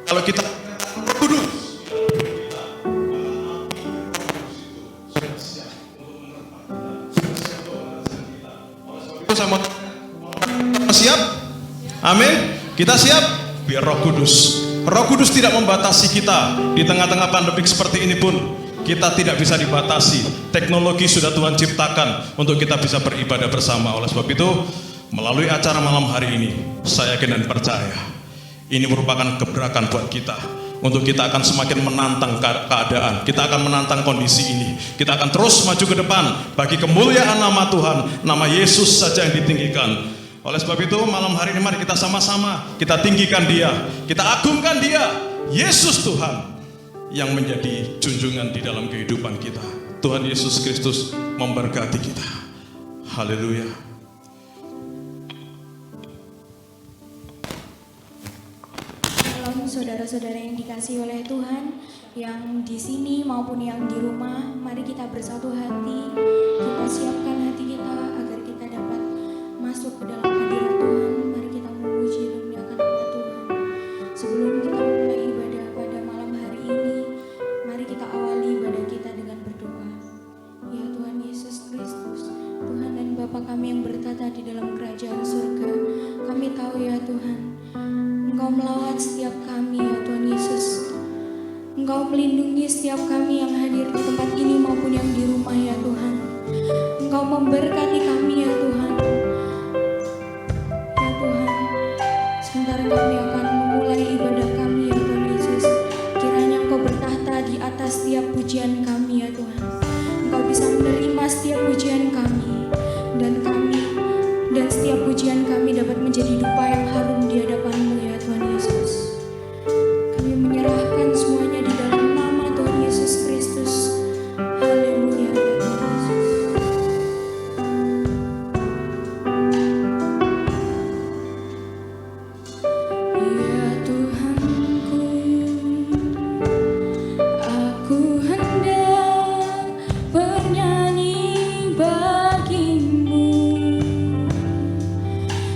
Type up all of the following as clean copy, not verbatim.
Kalau kita kudus, sama siap? Amin. Kita siap? Biar Roh Kudus. Roh Kudus tidak membatasi kita. Di tengah-tengah pandemik seperti ini pun kita tidak bisa dibatasi. Teknologi sudah Tuhan ciptakan untuk kita bisa beribadah bersama. Oleh sebab itu, melalui acara malam hari ini, saya yakin dan percaya ini merupakan gebrakan buat kita. Untuk kita akan semakin menantang keadaan. Kita akan menantang kondisi ini. Kita akan terus maju ke depan. Bagi kemuliaan nama Tuhan, nama Yesus saja yang ditinggikan. Oleh sebab itu malam hari ini mari kita sama-sama kita tinggikan Dia. Kita agungkan Dia. Yesus Tuhan yang menjadi junjungan di dalam kehidupan kita. Tuhan Yesus Kristus memberkati kita. Haleluya. Saudara-saudara yang dikasihi oleh Tuhan, yang di sini maupun yang di rumah, mari kita bersatu hati, kita siapkan hati kita agar kita dapat masuk ke dalam hadirat Tuhan. Mari kita memuji dan memuliakan nama Tuhan. Sebelum kita mulai ibadah pada malam hari ini, mari kita awali ibadah kita dengan berdoa. Ya Tuhan Yesus Kristus, Tuhan dan Bapa kami yang bertata di dalam kerajaan surga, kami tahu ya Tuhan, Engkau melawat setiap kami ya Tuhan Yesus. Engkau melindungi setiap kami yang hadir di tempat ini maupun yang di rumah ya Tuhan. Engkau memberkati kami ya Tuhan. Ya Tuhan, sebentar kami akan memulai ibadah kami ya Tuhan Yesus. Kiranya Engkau bertahta di atas setiap pujian kami ya Tuhan. Engkau bisa menerima setiap pujian kami. Dan setiap pujian kami dapat menjadi dupa yang harum di hadapan-Mu ya Tuhan Yesus. Kami menyerahkan semuanya di dalam nama Tuhan Yesus Kristus. Haleluya ya Tuhan Yesus. Ya Tuhanku, aku hendak bernyanyi bagi-Mu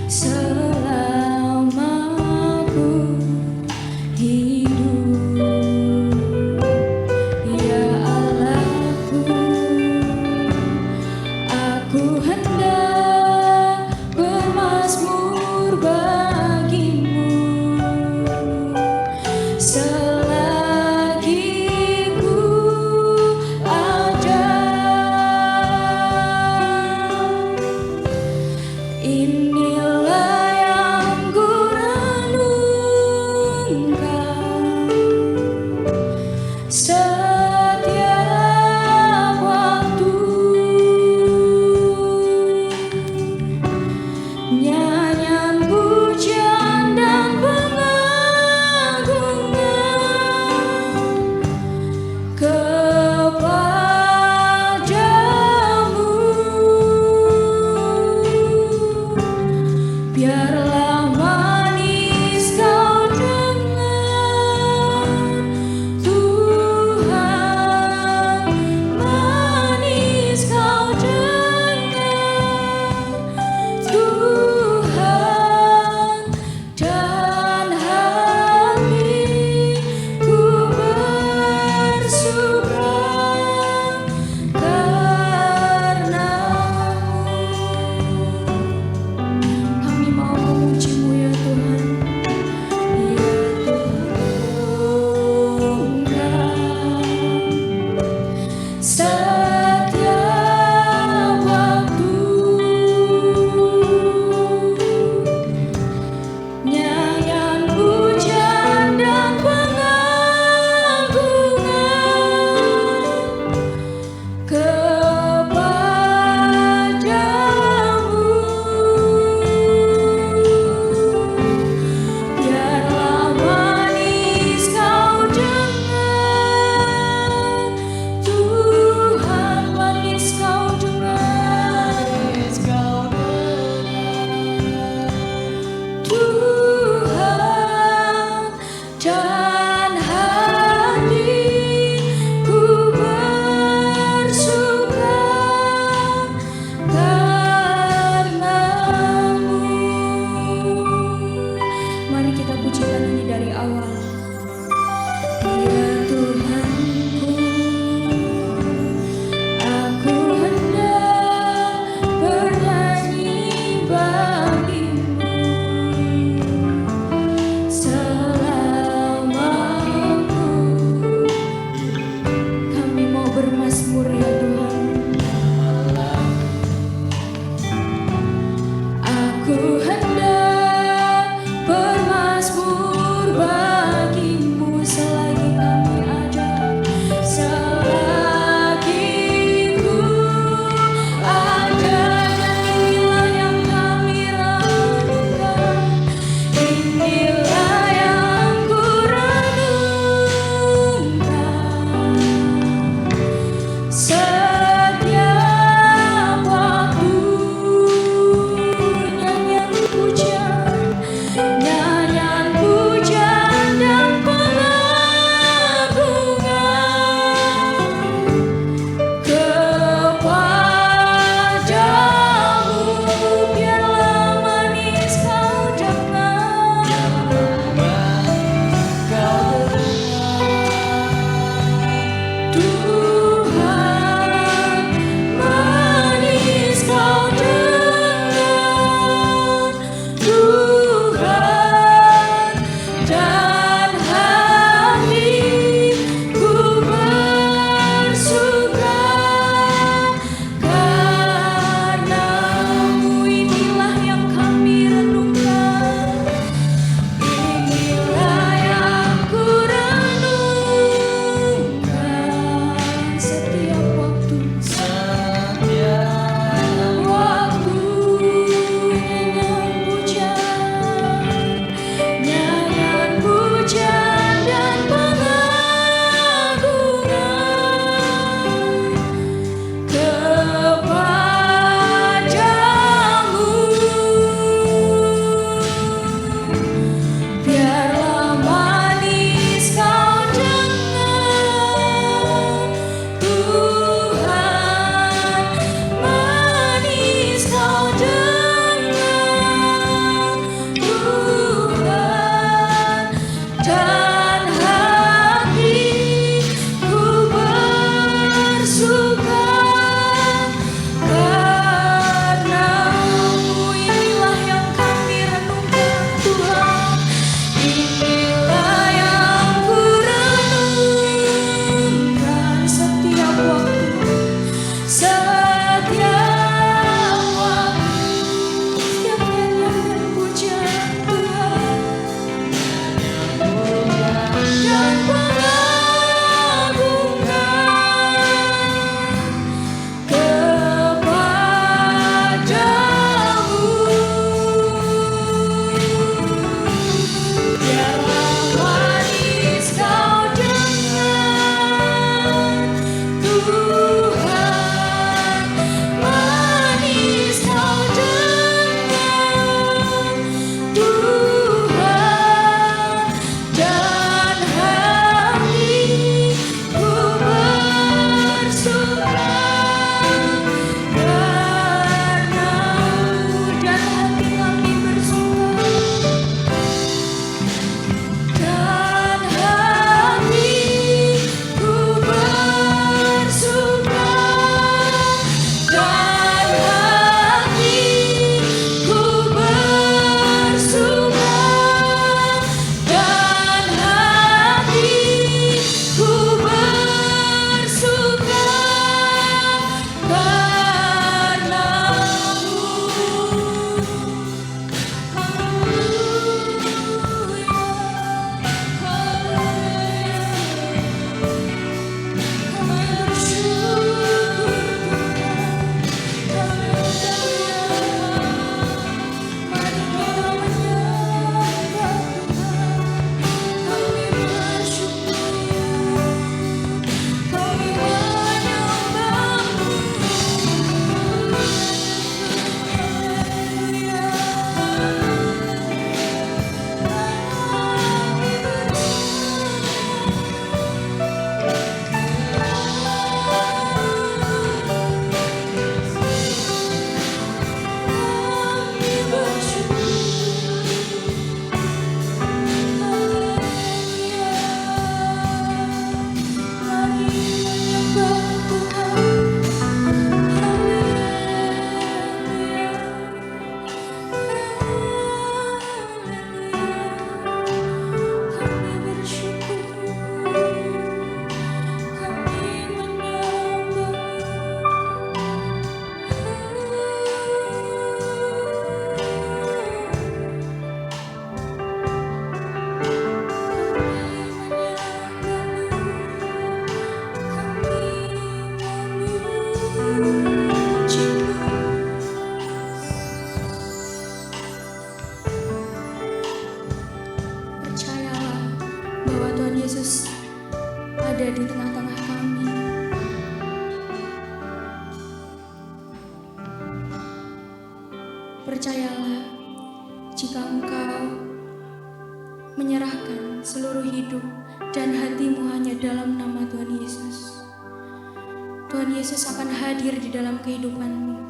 selama pujikan ini dari awal. Ya Tuhanku, aku hendak bernyanyi bagimu selamaku. Kami mau bermazmur ya Tuhan. Aku hendak bermazmur bagimu selagi kami Yesus ada di tengah-tengah kami. Percayalah, jika Engkau menyerahkan seluruh hidup dan hatimu hanya dalam nama Tuhan Yesus, Tuhan Yesus akan hadir di dalam kehidupanmu.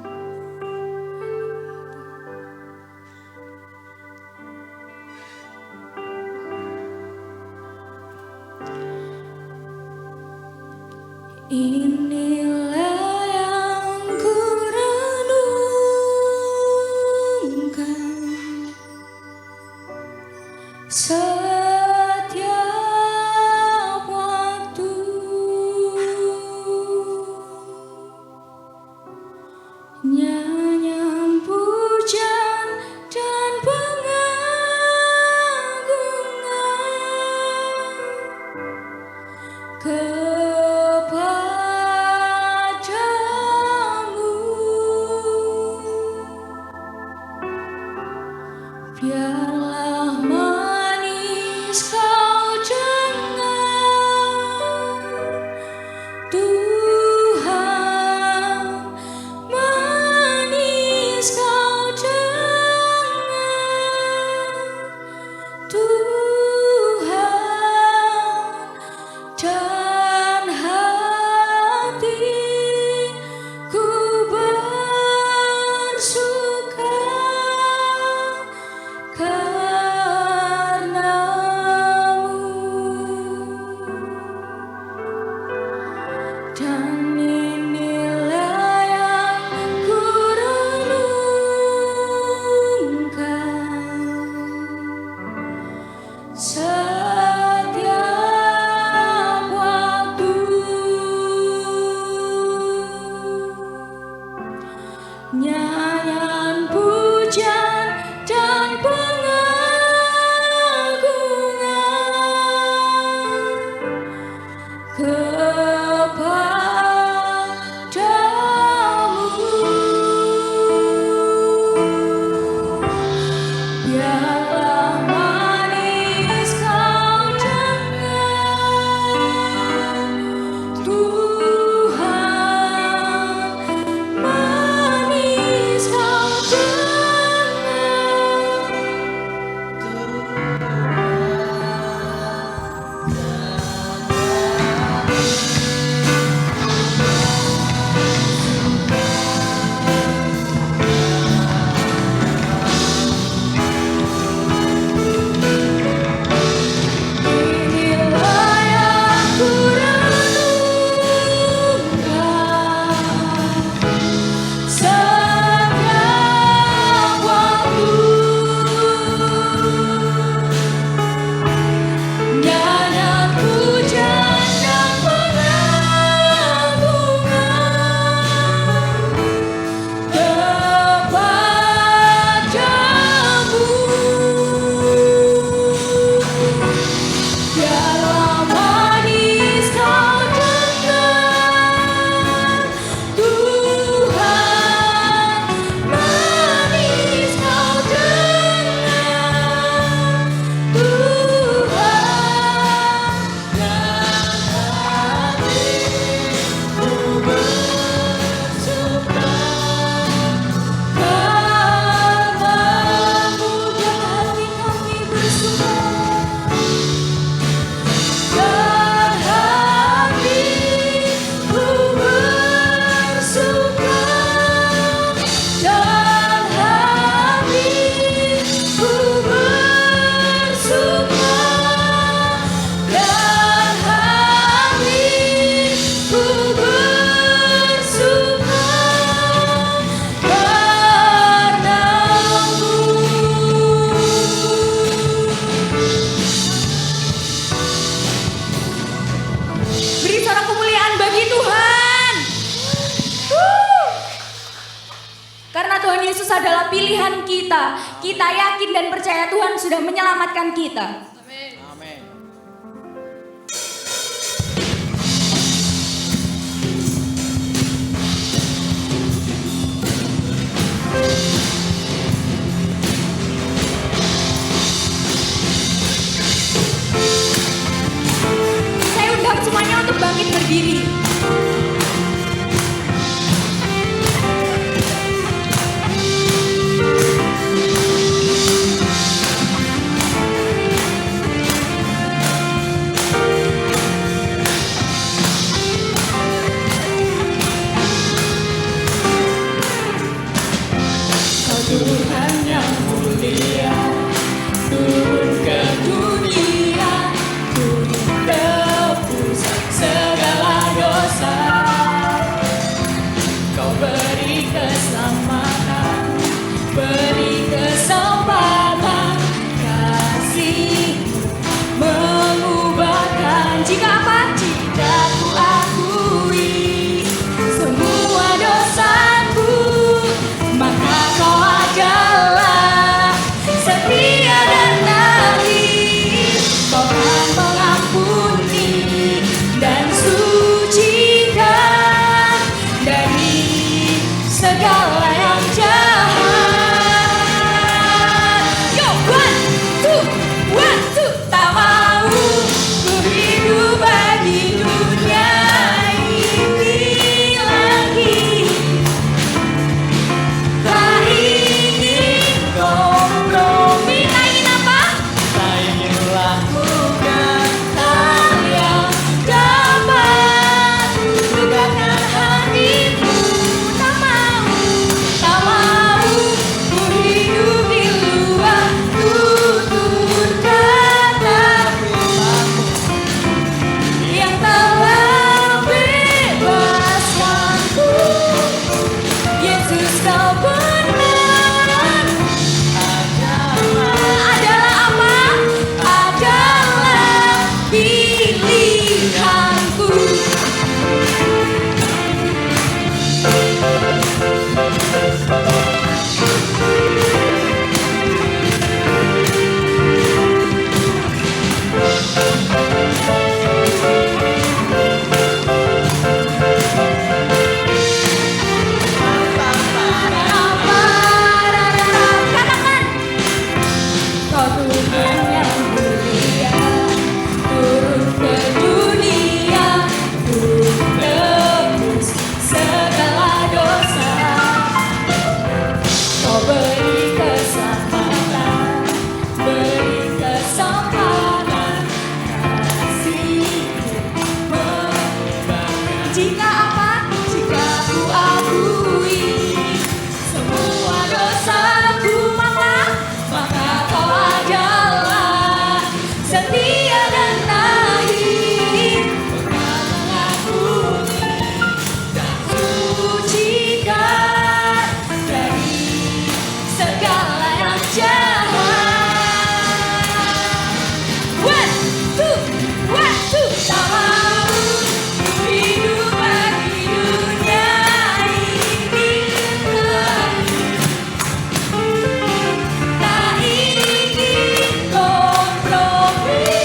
Inilah yang ku renungkan setiap waktu, nyanyian pujian dan pengagungan kepadamu. Biarlah manis kau dengar, Tuhan, manis kau dengar, Tuhan, dan hatiku bersuka karenamu. Dan inilah yang ku renungkan setiap waktu, nyanyian pujian dan pengagungan kepadamu. Biarlah manis kau dengar, Tuhan, manis kau inilah yang ku renungkan setiap waktu, nyanyian pujian dan pengagungan kepadamu. Biarlah manis kau dengar, Tuhan, manis kau dengar, Tuhan, dan hatiku bersuka karenamu. Dan hati kami bersuka, dan hatiku bersuka, dan hatiku bersuka, dan hatiku bersuka karenamu. Beri sorak kemuliaan bagi Tuhan. Karena Tuhan Yesus adalah pilihan kita. Kita yakin dan percaya Tuhan sudah menyelamatkan kita. setia dan lahir, mengakui dan sucikan dari segala yang jahat. One, two, tak mau hidup bagi dunia ini lagi. Tak ingin kompromi.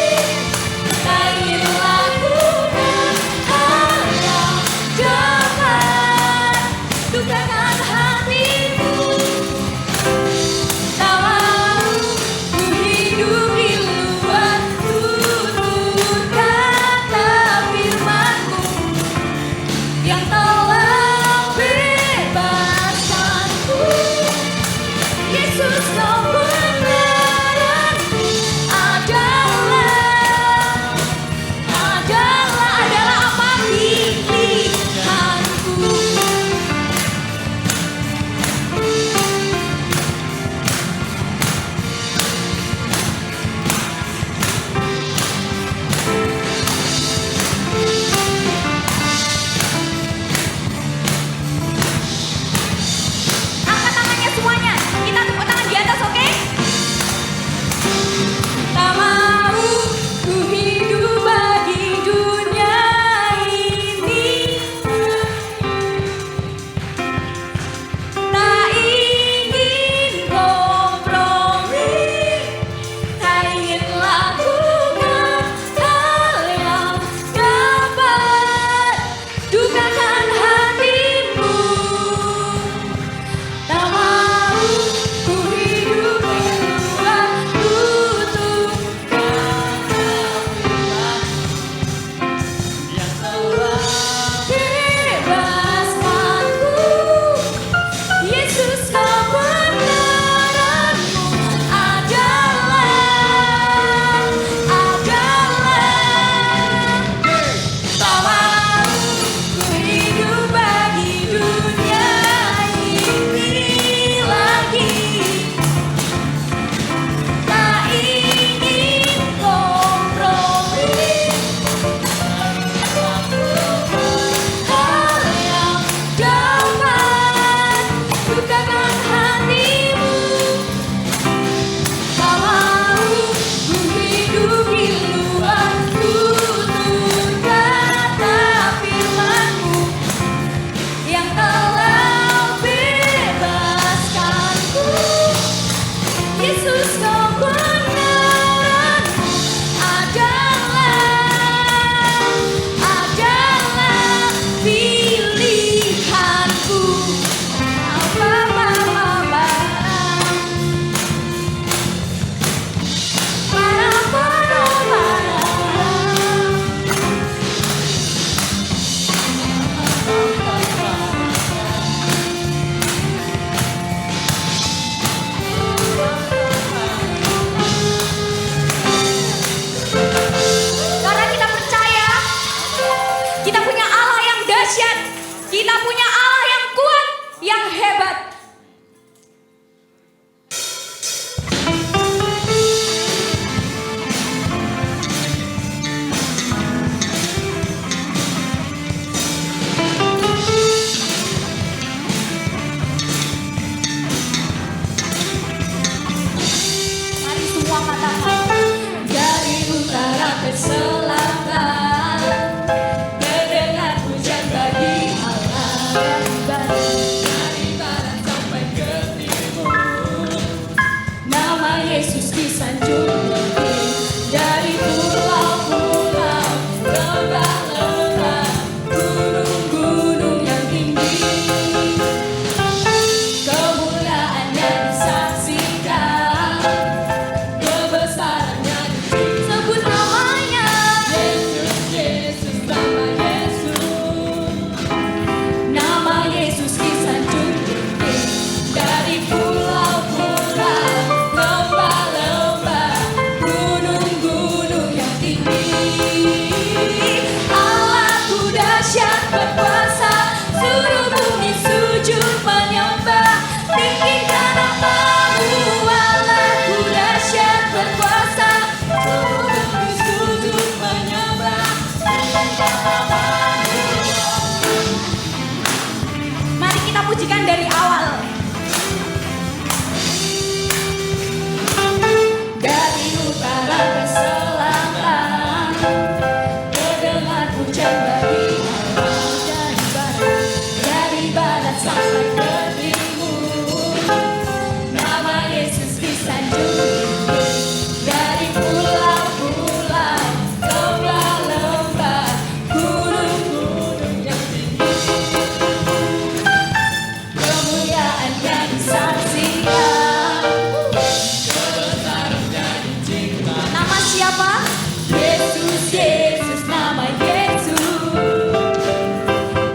siapa? Yesus, Yesus, nama Yesus.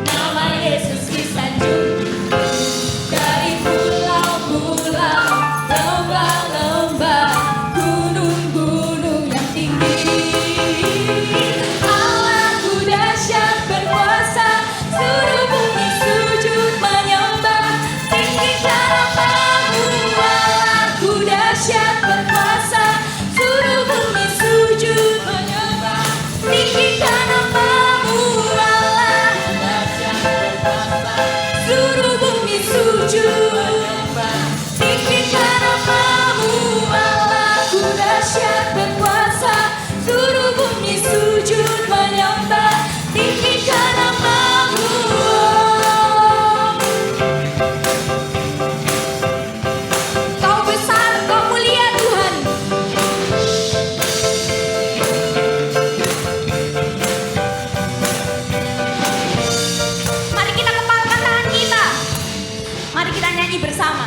Nama Yesus disanjung dari pulau-pulau, lembah-lembah, gunung-gunung yang tinggi. Allahku dahsyat berkuasa, seluruh bumi sujud menyembah. Tinggikan namamu, Allahku dahsyat berkuasa, seluruh bumi sujud menyembah. Tinggikan namamu, Allahku dahsyat berkuasa, seluruh bumi sujud menyembah. Tinggikan namamu, Allahku dahsyat berkuasa, seluruh bumi sujud menyembah. Tinggikan namamu. Kau besar, kau mulia Tuhan. Mari kita kepalkan tangan kita. Mari kita nyanyi bersama.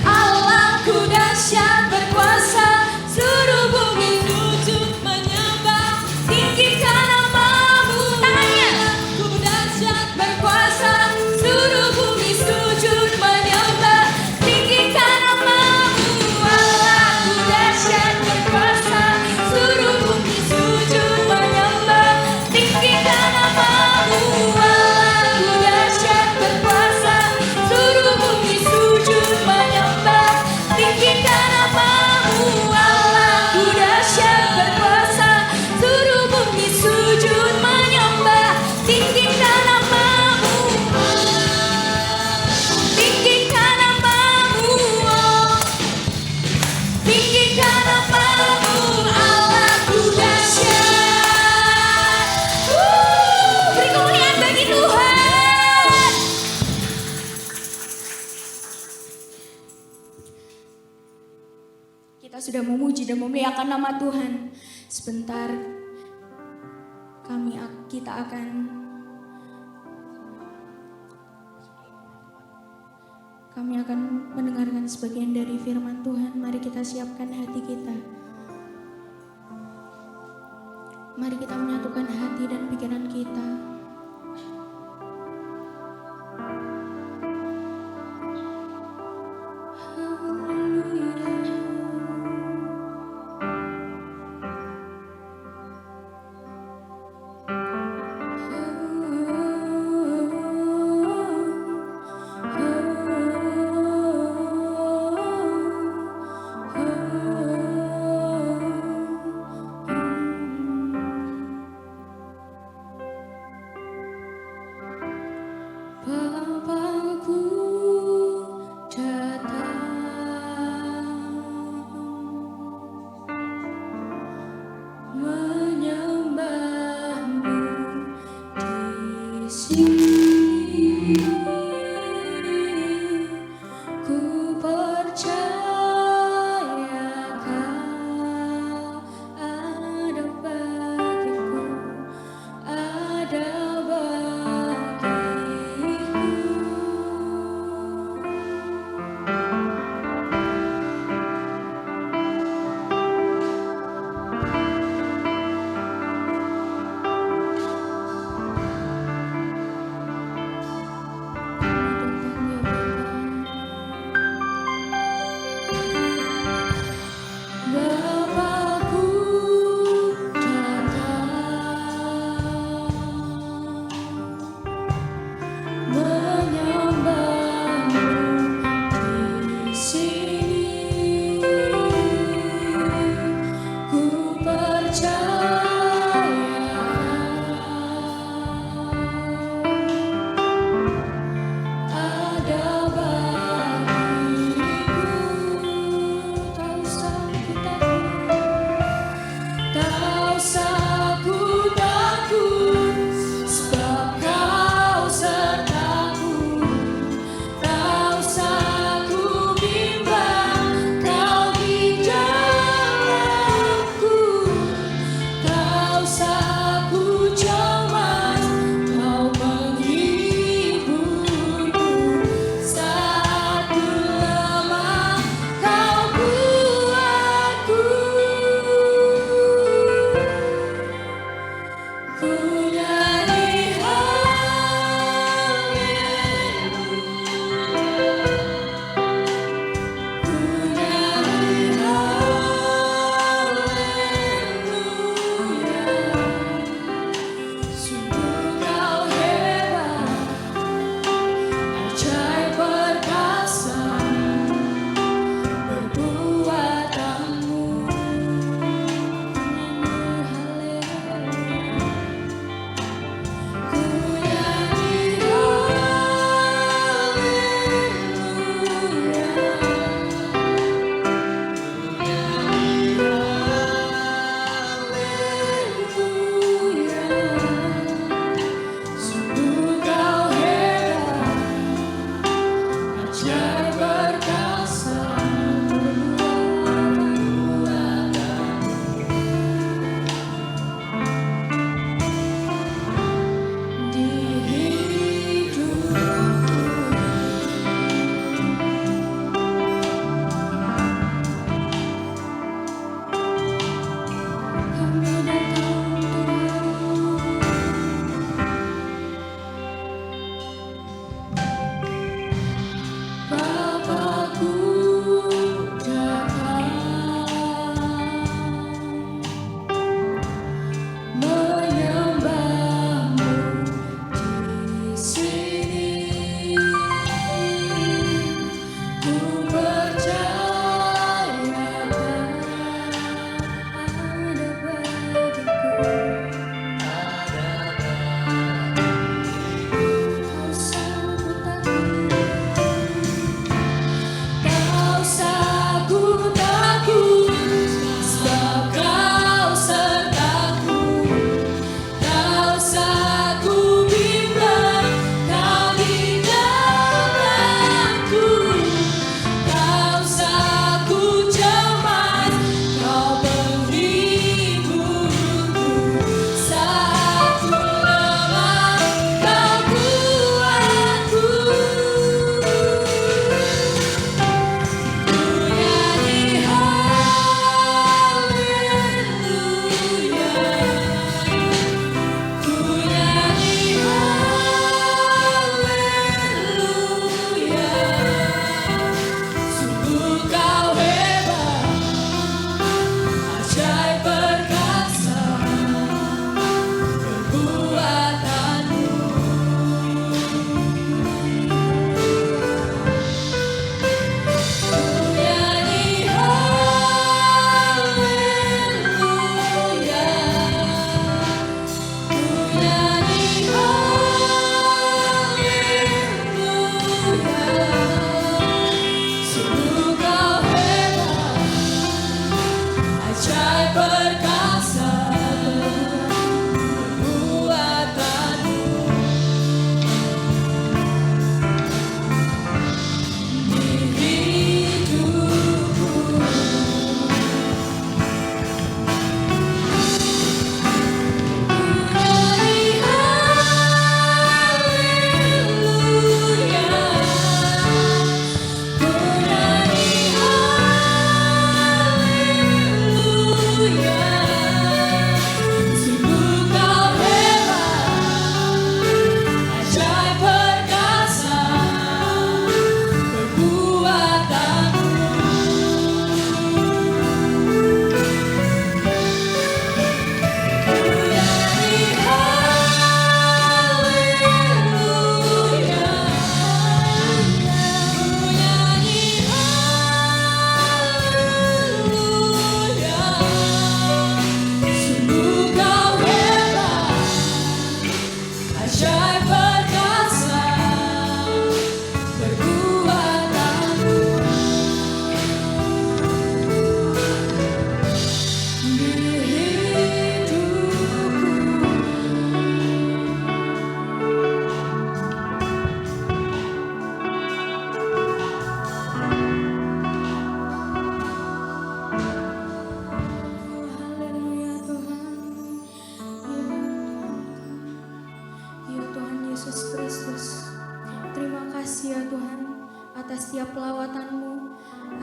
Allahku dahsyat berkuasa, seluruh bumi sujud menyembah. Tinggikan namamu, tangannya. Allahku dahsyat berkuasa, seluruh bumi sujud menyembah. Tinggikan namamu, Allahku dahsyat berkuasa, seluruh bumi sujud menyembah. Tinggikan namamu, Allahku dahsyat berkuasa, seluruh bumi sujud menyembah. Tinggikan namamu, Allahku dahsyat berkuasa, seluruh bumi sujud menyembah. Tinggikan namamu, tinggikan namamu, tinggikan namamu, Allahku dahsyat. Beri kemuliaan bagi Tuhan. Kita sudah memuji dan memuliakan nama Tuhan. Sebentar kita akan mendengarkan sebagian dari firman Tuhan. Mari kita siapkan hati kita. Mari kita menyatukan hati dan pikiran kita.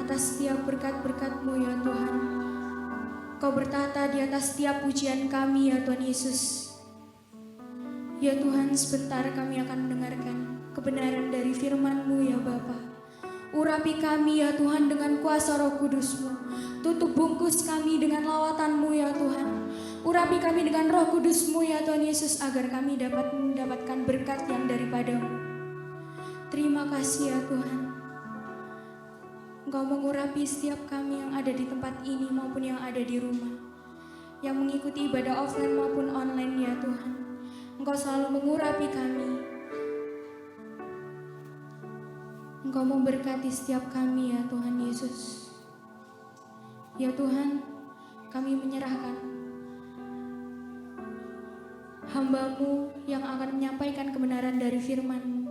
atas setiap berkat-berkat-Mu ya Tuhan. Kau bertata di atas setiap pujian kami ya Tuhan Yesus. Ya Tuhan, sebentar kami akan mendengarkan kebenaran dari firman-Mu ya Bapa. Urapi kami ya Tuhan dengan kuasa Roh Kudus-Mu. Tutup bungkus kami dengan lawatan-Mu ya Tuhan. Urapi kami dengan Roh Kudus-Mu ya Tuhan Yesus, agar kami dapat mendapatkan berkat yang daripada-Mu. Terima kasih ya Tuhan. Engkau mengurapi setiap kami yang ada di tempat ini maupun yang ada di rumah, yang mengikuti ibadah offline maupun online ya Tuhan. Engkau selalu mengurapi kami. Engkau memberkati setiap kami ya Tuhan Yesus. Ya Tuhan, kami menyerahkan hamba-Mu yang akan menyampaikan kebenaran dari firman-Mu.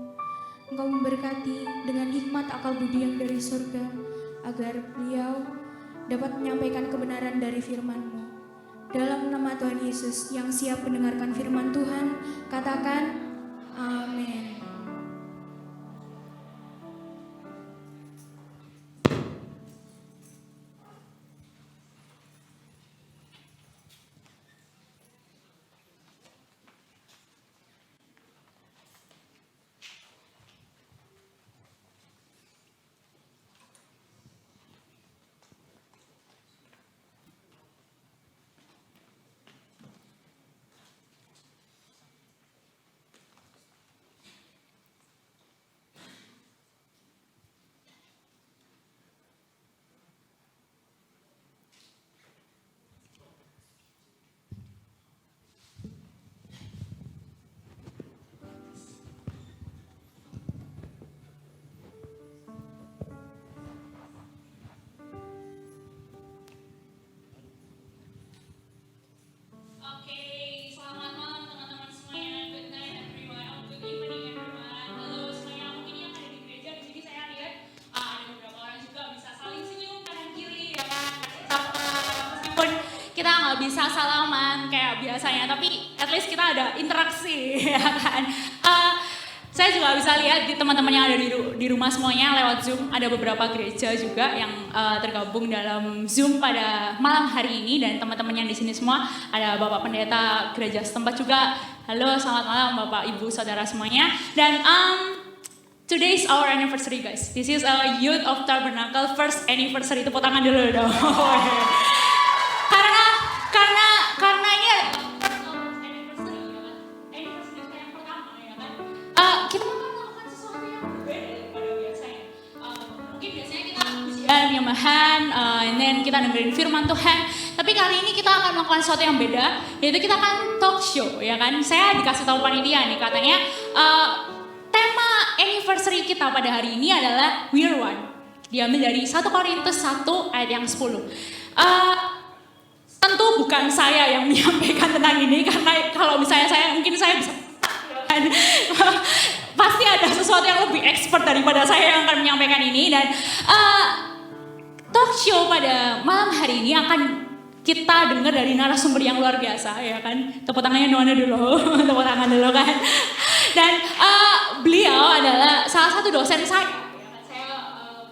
Engkau memberkati dengan hikmat akal budi yang dari surga, agar beliau dapat menyampaikan kebenaran dari firman-Mu. Dalam nama Tuhan Yesus yang siap mendengarkan firman Tuhan, katakan amin. Kita nggak bisa salaman kayak biasanya, tapi at least kita ada interaksi, ya kan. Saya juga bisa lihat di teman-teman yang ada di rumah semuanya lewat Zoom, ada beberapa gereja juga yang tergabung dalam Zoom pada malam hari ini, dan teman-teman yang di sini semua ada Bapak Pendeta gereja setempat juga. Halo, selamat malam Bapak, Ibu, Saudara semuanya. Dan today is our anniversary guys. This is a Youth of Tabernacle first anniversary. Tepuk tangan dulu dong. Karena ini anniversary yang pertama ya kan. Kita akan melakukan sesuatu yang berbeda daripada biasanya. Mungkin biasanya kita pujian, nyembahan, and then kita dengerin firman Tuhan. Tapi kali ini kita akan melakukan sesuatu yang beda, yaitu kita akan talk show, ya kan. Saya dikasih tahu panitia nih, katanya tema anniversary kita pada hari ini adalah We're One. Diambil dari 1 Korintus 1 ayat yang 10. Tentu bukan saya yang menyampaikan tentang ini, karena kalau misalnya mungkin saya bisa pasti ada sesuatu yang lebih expert daripada saya yang akan menyampaikan ini. Dan talk show pada malam hari ini akan kita dengar dari narasumber yang luar biasa, ya kan. Tepuk tangannya dulu, tepuk tangan dulu kan. Dan beliau adalah salah satu dosen saya. Saya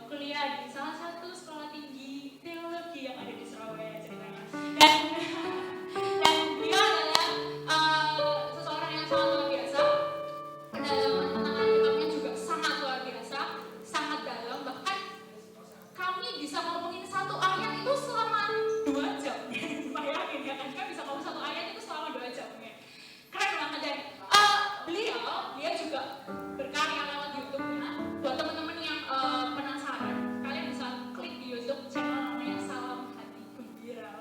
kuliah di salah satu sekolah tinggi teologi yang ada di Surabaya ceritanya. Dan beliau adalah seseorang yang sangat luar biasa. Kedalaman tentang Alkitabnya juga sangat luar biasa, sangat dalam. Bahkan kami bisa ngomongin satu ayat itu selama 2 jam. Bayangin ya kan, kita bisa ngomong satu ayat itu selama 2 jam. Keren banget. Dan dia juga berkarya lewat YouTube-nya. Buat teman-teman yang penasaran, kalian bisa klik di YouTube channel namanya Salam Hati Gembira.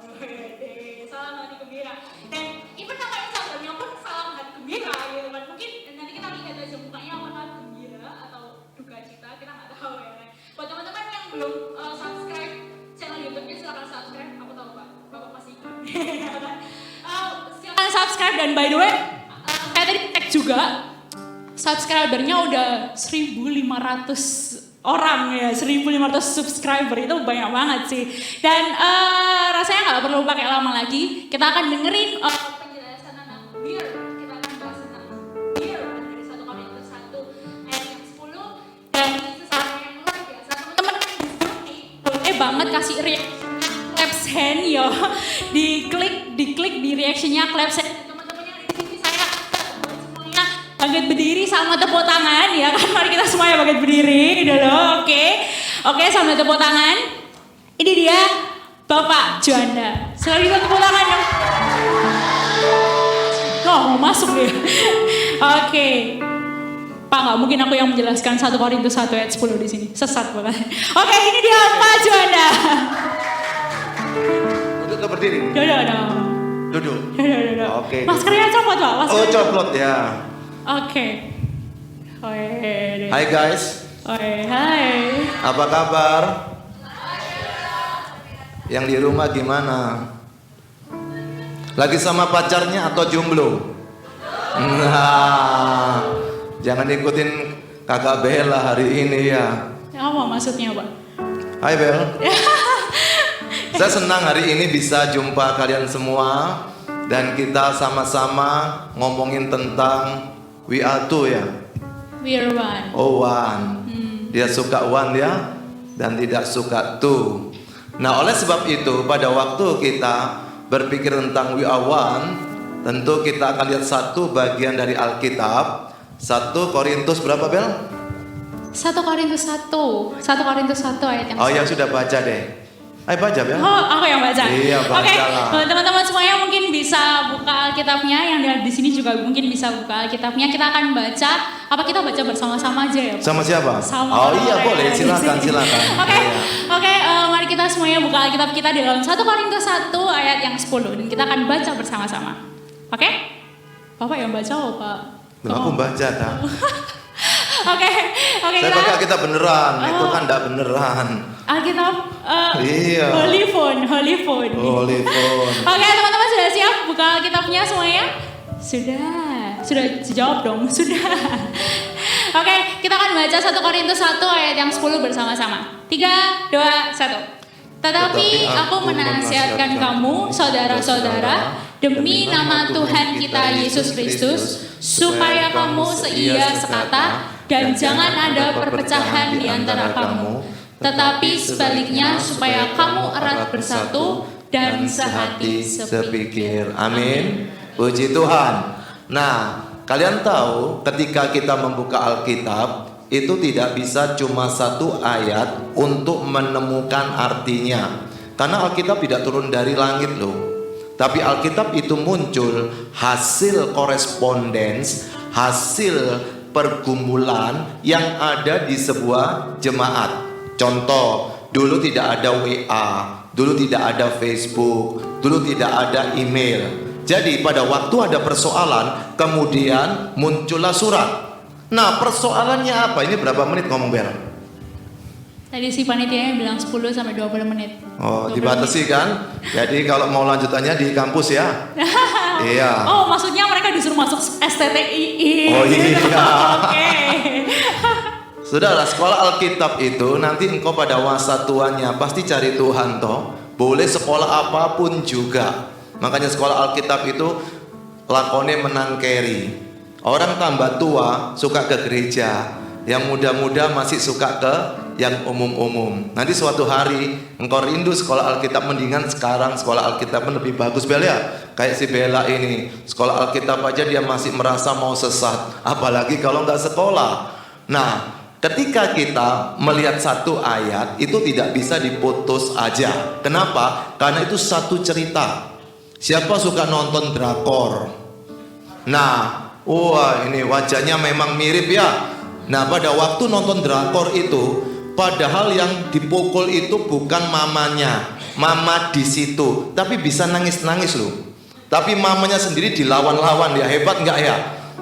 Salam Hati Gembira. Dan even nama Instagramnya pun Salam Hati Gembira gitu kan. Mungkin nanti kita lihat aja mukanya apakah gembira atau duka cita, kita nggak tahu ya kan. Buat teman-teman yang belum subscribe channel YouTube-nya, silakan subscribe. Aku tahu Bapak masih ikut. Silakan subscribe. Dan by the way, saya tadi cek juga, subscribernya udah 1.500 orang ya, 1.500 subscriber, itu banyak banget sih. Dan rasanya nggak perlu pakai lama lagi, kita akan dengerin penjelasan tentang We're. Kita akan bahas tentang We're dari 1 Korintus 1 ayat yang 10. Dan ini sesuatu yang luar biasa. Teman-teman di sini boleh boleh banget kasih claps hand ya. Diklik di reactionnya claps hand. Teman-temannya di sini saya semuanya bangkit berdiri sama tepuk tangan ya kan. Mari kita semuanya bangkit berdiri dulu. Oke, sambil tepuk tangan. Ini dia Bapak Juanda. Selalu tepuk tangan dong. Oh, mau masuk dia. Oke. Pak, nggak mungkin aku yang menjelaskan 1 Korintus 1 ayat 10 di sini. Sesat banget. Oke, ini dia Pak Juanda. Duduk atau berdiri? Duduk. Oke. Maskernya copot, Pak. Oh, copot ya. Oke. Hai guys. Hai. Apa kabar? Yang di rumah gimana? Lagi sama pacarnya atau jomblo? Nah, jangan ikutin kakak Bella hari ini ya. Apa maksudnya, Pak? Hai Bel. Saya senang hari ini bisa jumpa kalian semua dan kita sama-sama ngomongin tentang we are two ya. We are one. Oh one. Dia suka one ya dan tidak suka two. Nah oleh sebab itu pada waktu kita berpikir tentang we are one, tentu kita akan lihat satu bagian dari Alkitab. 1 Korintus berapa Bel? 1 Korintus 1 ayat yang Oh ya sudah baca deh. Ayo baca Bel. Oh, aku yang baca. Iya, baca Oke, lah. teman-teman semuanya mungkin bisa buka Alkitabnya, yang di sini juga mungkin bisa buka Alkitabnya. Kita akan baca, apa kita baca bersama-sama aja ya? Pak? Sama siapa? Sama oh iya orang-orang boleh, yang di silakan sini. silakan. Oke, mari kita semuanya buka Alkitab kita di dalam 1 Korintus 1 ayat yang 10 dan kita akan baca bersama-sama. Oke? Bapak yang baca oh Pak? Loh, aku baca tak? Oke, Saya pakai Alkitab beneran, itu kan enggak beneran. Alkitab Iya. Holy phone. Holy phone. Oke, teman-teman sudah siap buka Alkitabnya semuanya? Sudah jawab dong, sudah. Oke, kita akan baca 1 Korintus 1 ayat yang 10 bersama-sama. 3, 2, 1. Tetapi aku menasihatkan kamu, saudara-saudara, demi nama Tuhan kita Yesus Kristus, supaya kamu seia sekata dan jangan ada perpecahan di antara kamu, tetapi sebaliknya supaya kamu erat bersatu dan sehati sepikir. Amin. Puji Tuhan. Nah, kalian tahu ketika kita membuka Alkitab itu tidak bisa cuma satu ayat untuk menemukan artinya. Karena Alkitab tidak turun dari langit loh. Tapi Alkitab itu muncul hasil korespondens, hasil pergumulan yang ada di sebuah jemaat. Contoh, dulu tidak ada WA, dulu tidak ada Facebook, dulu tidak ada email. Jadi pada waktu ada persoalan, kemudian muncullah surat. Nah persoalannya apa? Ini berapa menit ngomong Bel? Tadi si panitianya bilang 10 sampai 20 menit. Oh dibatasi kan? Jadi kalau mau lanjutannya di kampus ya. Iya. Oh maksudnya mereka disuruh masuk STTII. Oh iya. Oke. Saudara, sekolah Alkitab itu nanti engkau pada masa tuanya pasti cari Tuhan toh. Boleh sekolah apapun juga. Makanya sekolah Alkitab itu lakonnya menang keri. Orang tambah tua suka ke gereja, yang muda-muda masih suka ke yang umum-umum. Nanti suatu hari engkau rindu sekolah Alkitab, mendingan sekarang sekolah Alkitab lebih bagus Bel ya. Kayak si Bella ini, sekolah Alkitab aja dia masih merasa mau sesat, apalagi kalau nggak sekolah. Nah, ketika kita melihat satu ayat itu tidak bisa diputus aja. Kenapa? Karena itu satu cerita. Siapa suka nonton drakor? Nah, wah ini wajahnya memang mirip ya. Nah pada waktu nonton drakor itu, padahal yang dipukul itu bukan mamanya, mama di situ, tapi bisa nangis-nangis loh. Tapi mamanya sendiri dilawan-lawan ya, hebat nggak ya?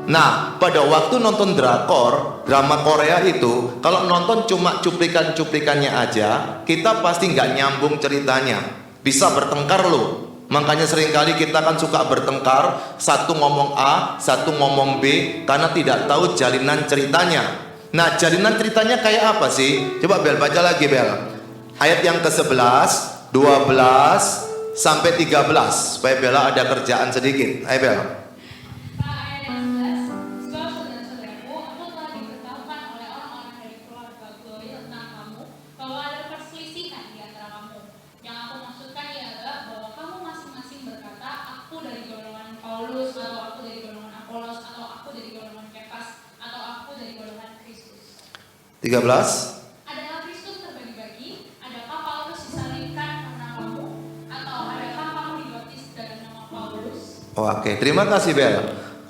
Nah pada waktu nonton drakor, drama Korea itu, kalau nonton cuma cuplikan-cuplikannya aja, kita pasti nggak nyambung ceritanya, bisa bertengkar loh. Makanya seringkali kita kan suka bertengkar, satu ngomong A, satu ngomong B, karena tidak tahu jalinan ceritanya. Nah jalinan ceritanya kayak apa sih? Coba Bel baca lagi Bel. Ayat yang ke-11, 12, sampai 13, supaya Bella ada kerjaan sedikit. Ayo Bel. 13. Adakah Kristus terbagi-bagi? Adakah Paulus disalibkan karena namamu? Atau adakah kamu dibaptis dalam nama Paulus? Oke, terima kasih Bel.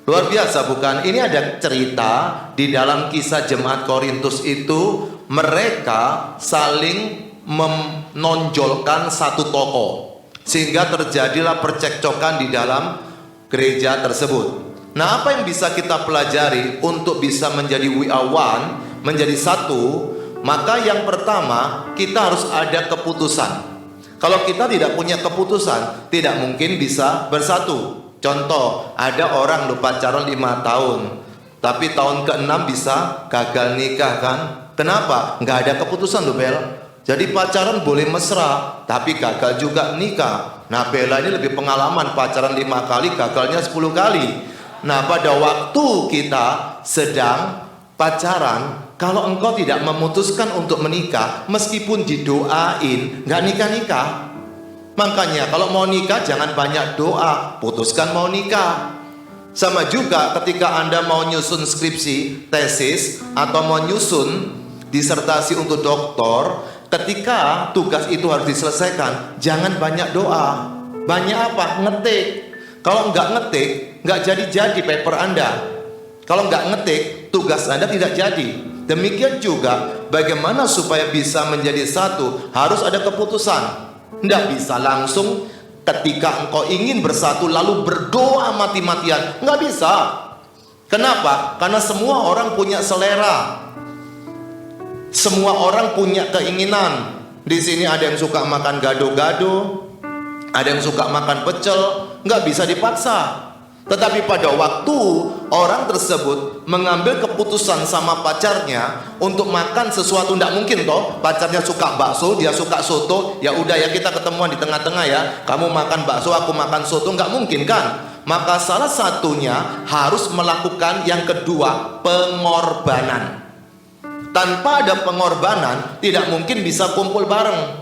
Luar biasa bukan? Ini ada cerita di dalam kisah jemaat Korintus itu, mereka saling menonjolkan satu tokoh sehingga terjadilah percekcokan di dalam gereja tersebut. Nah, apa yang bisa kita pelajari untuk bisa menjadi we are one, menjadi satu? Maka yang pertama, kita harus ada keputusan. Kalau kita tidak punya keputusan, tidak mungkin bisa bersatu. Contoh, ada orang lu pacaran 5 tahun, tapi tahun ke-6 bisa gagal nikah kan? Kenapa? Nggak ada keputusan lu Bel. Jadi pacaran boleh mesra, tapi gagal juga nikah. Nah, Bella ini lebih pengalaman, pacaran 5 kali, gagalnya 10 kali. Nah, pada waktu kita sedang pacaran, kalau engkau tidak memutuskan untuk menikah, meskipun didoain, nggak nikah-nikah. Makanya kalau mau nikah jangan banyak doa, putuskan mau nikah. Sama juga ketika Anda mau nyusun skripsi, tesis, atau mau nyusun disertasi untuk doktor, ketika tugas itu harus diselesaikan, jangan banyak doa. Banyak apa? Ngetik. Kalau nggak ngetik, nggak jadi-jadi paper Anda. Kalau nggak ngetik, tugas Anda tidak jadi. Demikian juga, bagaimana supaya bisa menjadi satu, harus ada keputusan. Nggak bisa langsung ketika engkau ingin bersatu lalu berdoa mati-matian. Nggak bisa. Kenapa? Karena semua orang punya selera. Semua orang punya keinginan. Di sini ada yang suka makan gado-gado, ada yang suka makan pecel, nggak bisa dipaksa. Tetapi pada waktu orang tersebut mengambil keputusan sama pacarnya untuk makan sesuatu, nggak mungkin toh pacarnya suka bakso, dia suka soto, ya udah ya kita ketemuan di tengah-tengah ya, kamu makan bakso, aku makan soto, nggak mungkin kan? Maka salah satunya harus melakukan yang kedua, pengorbanan. Tanpa ada pengorbanan, tidak mungkin bisa kumpul bareng.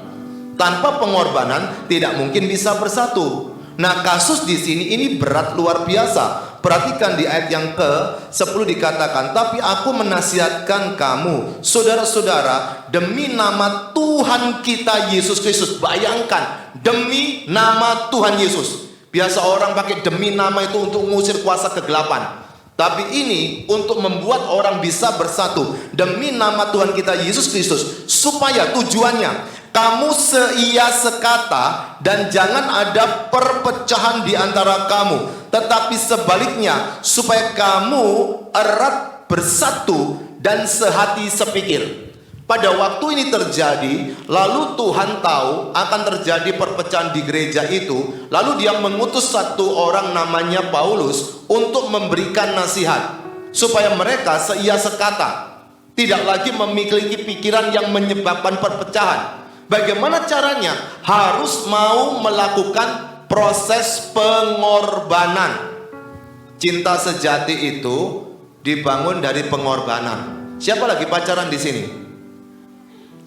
Tanpa pengorbanan, tidak mungkin bisa bersatu. Nah, kasus di sini ini berat luar biasa. Perhatikan di ayat yang ke-10 dikatakan, tapi aku menasihatkan kamu, saudara-saudara, demi nama Tuhan kita Yesus Kristus. Bayangkan, demi nama Tuhan Yesus. Biasa orang pakai demi nama itu untuk mengusir kuasa kegelapan. Tapi ini untuk membuat orang bisa bersatu demi nama Tuhan kita Yesus Kristus, supaya tujuannya kamu seia sekata dan jangan ada perpecahan di antara kamu, tetapi sebaliknya supaya kamu erat bersatu dan sehati sepikir. Pada waktu ini terjadi, lalu Tuhan tahu akan terjadi perpecahan di gereja itu, lalu dia mengutus satu orang namanya Paulus untuk memberikan nasihat supaya mereka seia sekata, tidak lagi memiliki pikiran yang menyebabkan perpecahan. Bagaimana caranya? Harus mau melakukan proses pengorbanan. Cinta sejati itu dibangun dari pengorbanan. Siapa lagi pacaran di sini?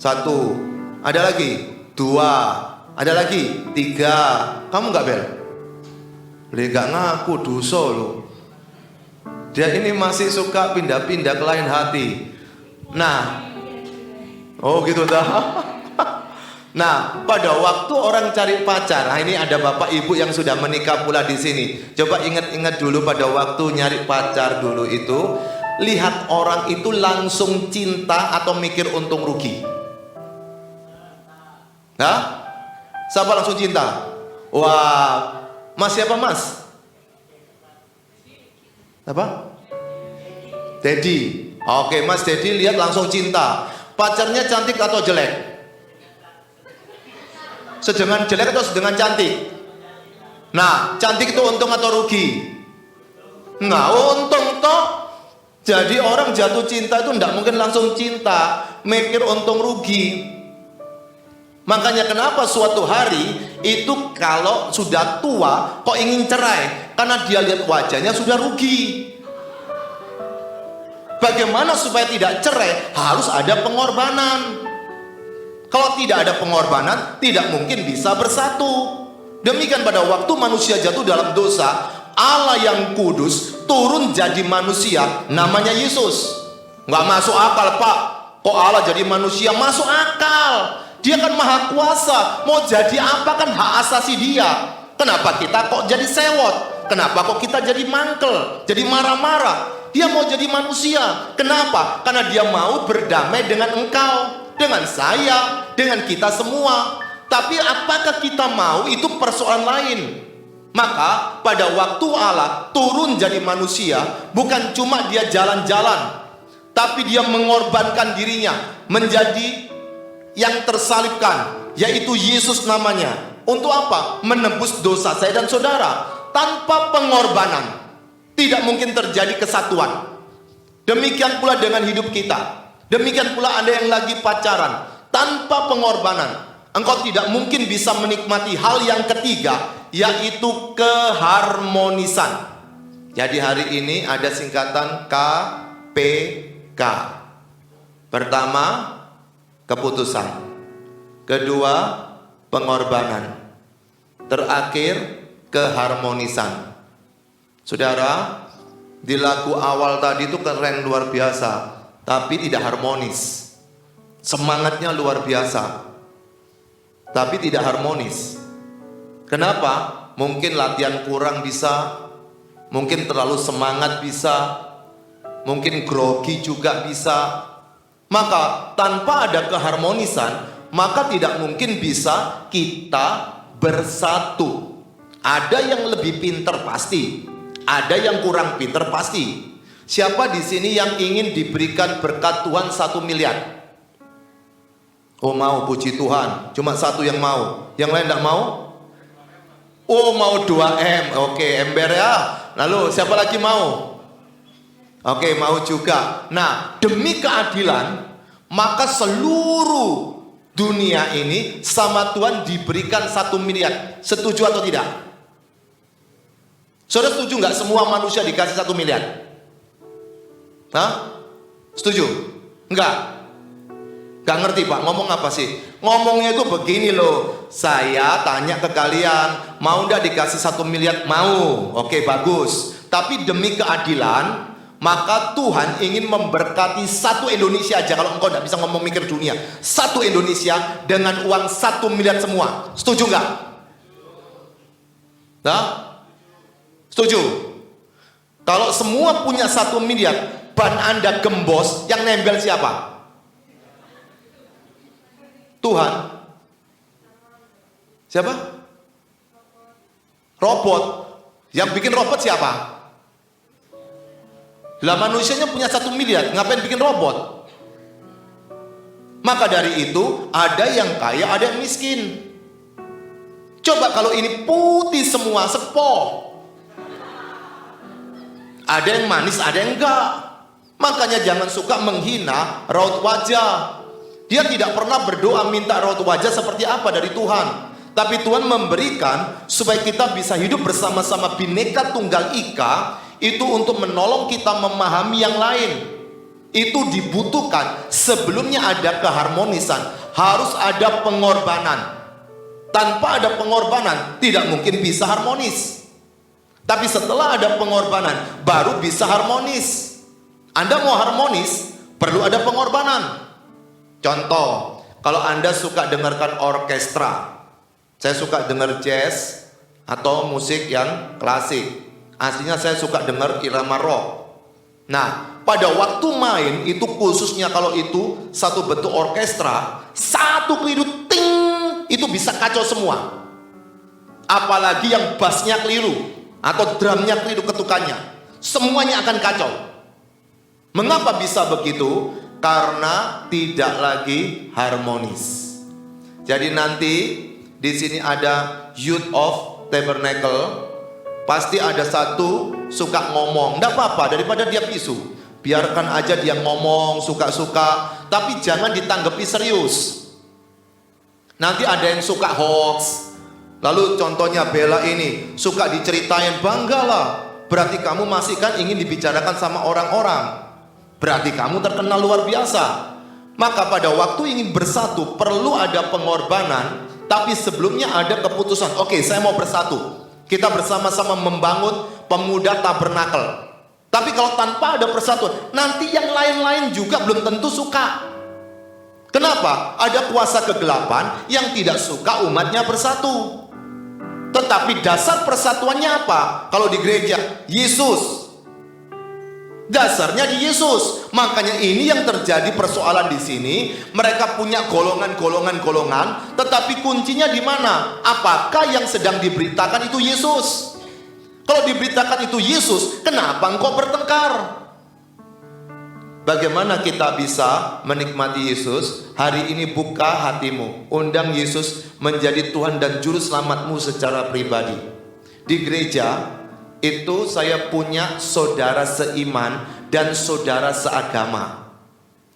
1, ada lagi 2, ada lagi 3. Kamu nggak Bel? Gak ngaku dosa lo. Dia ini masih suka pindah-pindah ke lain hati. Nah, oh gitu dah. Nah, pada waktu orang cari pacar, nah ini ada bapak ibu yang sudah menikah pula di sini. Coba ingat-ingat dulu pada waktu nyari pacar dulu itu, lihat orang itu langsung cinta atau mikir untung rugi. Hah? Siapa langsung cinta? Wah, Mas siapa Mas? Apa? Dedi. Oke, Mas Dedi lihat langsung cinta. Pacarnya cantik atau jelek? Sedengan jelek atau sedengan cantik? Nah, cantik itu untung atau rugi? Nah, untung toh. Jadi orang jatuh cinta itu tidak mungkin langsung cinta, mikir untung rugi. Makanya kenapa suatu hari itu kalau sudah tua kok ingin cerai? Karena dia lihat wajahnya sudah rugi. Bagaimana supaya tidak cerai? Harus ada pengorbanan. Kalau tidak ada pengorbanan, tidak mungkin bisa bersatu. Demikian pada waktu manusia jatuh dalam dosa, Allah yang kudus turun jadi manusia, namanya Yesus. Nggak masuk akal Pak. Kok Allah jadi manusia? Masuk akal. Dia kan maha kuasa. Mau jadi apa kan hak asasi dia. Kenapa kita kok jadi sewot? Kenapa kok kita jadi mangkel? Jadi marah-marah? Dia mau jadi manusia. Kenapa? Karena dia mau berdamai dengan engkau, dengan saya, dengan kita semua. Tapi apakah kita mau, itu persoalan lain. Maka pada waktu Allah turun jadi manusia, bukan cuma dia jalan-jalan, tapi dia mengorbankan dirinya menjadi yang tersalibkan, yaitu Yesus namanya. Untuk apa? Menebus dosa saya dan saudara. Tanpa pengorbanan tidak mungkin terjadi kesatuan. Demikian pula dengan hidup kita. Demikian pula Anda yang lagi pacaran. Tanpa pengorbanan engkau tidak mungkin bisa menikmati hal yang ketiga, yaitu keharmonisan. Jadi hari ini ada singkatan KPK. Pertama, keputusan. Kedua, pengorbanan. Terakhir, keharmonisan. Saudara, di lagu awal tadi itu keren luar biasa, tapi tidak harmonis. Semangatnya luar biasa, tapi tidak harmonis. Kenapa? Mungkin latihan kurang bisa, mungkin terlalu semangat bisa, mungkin grogi juga bisa. Maka tanpa ada keharmonisan, maka tidak mungkin bisa kita bersatu. Ada yang lebih pinter pasti, ada yang kurang pinter pasti. Siapa di sini yang ingin diberikan berkat Tuhan 1 miliar? Oh mau, puji Tuhan. Cuma satu yang mau, yang lain tidak mau? Oh mau 2M, oke, ember ya. Lalu siapa lagi mau? Oke, mau juga. Nah, demi keadilan, maka seluruh dunia ini sama Tuhan diberikan 1 miliar. Setuju atau tidak? Saudara setuju nggak semua manusia dikasih 1 miliar? Hah? Setuju? Enggak? Gak ngerti Pak, ngomong apa sih? Ngomongnya itu begini loh. Saya tanya ke kalian, mau nggak dikasih 1 miliar? Mau. Oke, bagus. Tapi demi keadilan, maka Tuhan ingin memberkati satu Indonesia aja. Kalau engkau nggak bisa ngomong mikir dunia, satu Indonesia dengan uang 1 miliar semua. Setuju nggak? Nah, setuju? Kalau semua punya 1 miliar, ban Anda gembos, yang nempel siapa? Tuhan. Siapa? Robot. Yang bikin robot siapa? Lah manusianya punya 1 miliar, ngapain bikin robot? Maka dari itu, ada yang kaya, ada yang miskin. Coba kalau ini putih semua, sepoh. Ada yang manis, ada yang enggak. Makanya jangan suka menghina raut wajah. Dia tidak pernah berdoa minta raut wajah seperti apa dari Tuhan. Tapi Tuhan memberikan supaya kita bisa hidup bersama-sama Bhinneka Tunggal Ika. Itu untuk menolong kita memahami yang lain. Itu dibutuhkan. Sebelumnya ada keharmonisan, harus ada pengorbanan. Tanpa ada pengorbanan tidak mungkin bisa harmonis. Tapi setelah ada pengorbanan baru bisa harmonis. Anda mau harmonis perlu ada pengorbanan. Contoh, kalau Anda suka dengarkan orkestra, saya suka dengar jazz atau musik yang klasik. Aslinya saya suka dengar irama rock. Nah, pada waktu main itu khususnya kalau itu satu bentuk orkestra, satu keliru ting itu bisa kacau semua. Apalagi yang bassnya keliru atau drumnya keliru ketukannya, semuanya akan kacau. Mengapa bisa begitu? Karena tidak lagi harmonis. Jadi nanti di sini ada Youth of Tabernacle, pasti ada satu suka ngomong. Tidak apa-apa, daripada dia bisu, biarkan aja dia ngomong suka-suka, tapi jangan ditanggapi serius. Nanti ada yang suka hoax. Lalu contohnya Bella ini suka diceritain, banggalah. Berarti kamu masih kan ingin dibicarakan sama orang-orang. Berarti kamu terkenal luar biasa. Maka pada waktu ingin bersatu perlu ada pengorbanan. Tapi sebelumnya ada keputusan. Oke, saya mau bersatu. Kita bersama-sama membangun pemuda tabernakel. Tapi kalau tanpa ada persatuan, nanti yang lain-lain juga belum tentu suka. Kenapa? Ada kuasa kegelapan yang tidak suka umatnya bersatu. Tetapi dasar persatuannya apa? Kalau di gereja, Yesus. Dasarnya di Yesus. Makanya ini yang terjadi persoalan di sini. Mereka punya golongan, tetapi kuncinya di mana? Apakah yang sedang diberitakan itu Yesus? Kalau diberitakan itu Yesus, kenapa engkau bertengkar? Bagaimana kita bisa menikmati Yesus? Hari ini buka hatimu, undang Yesus menjadi Tuhan dan Juru Selamatmu secara pribadi. Di gereja itu saya punya saudara seiman dan saudara seagama.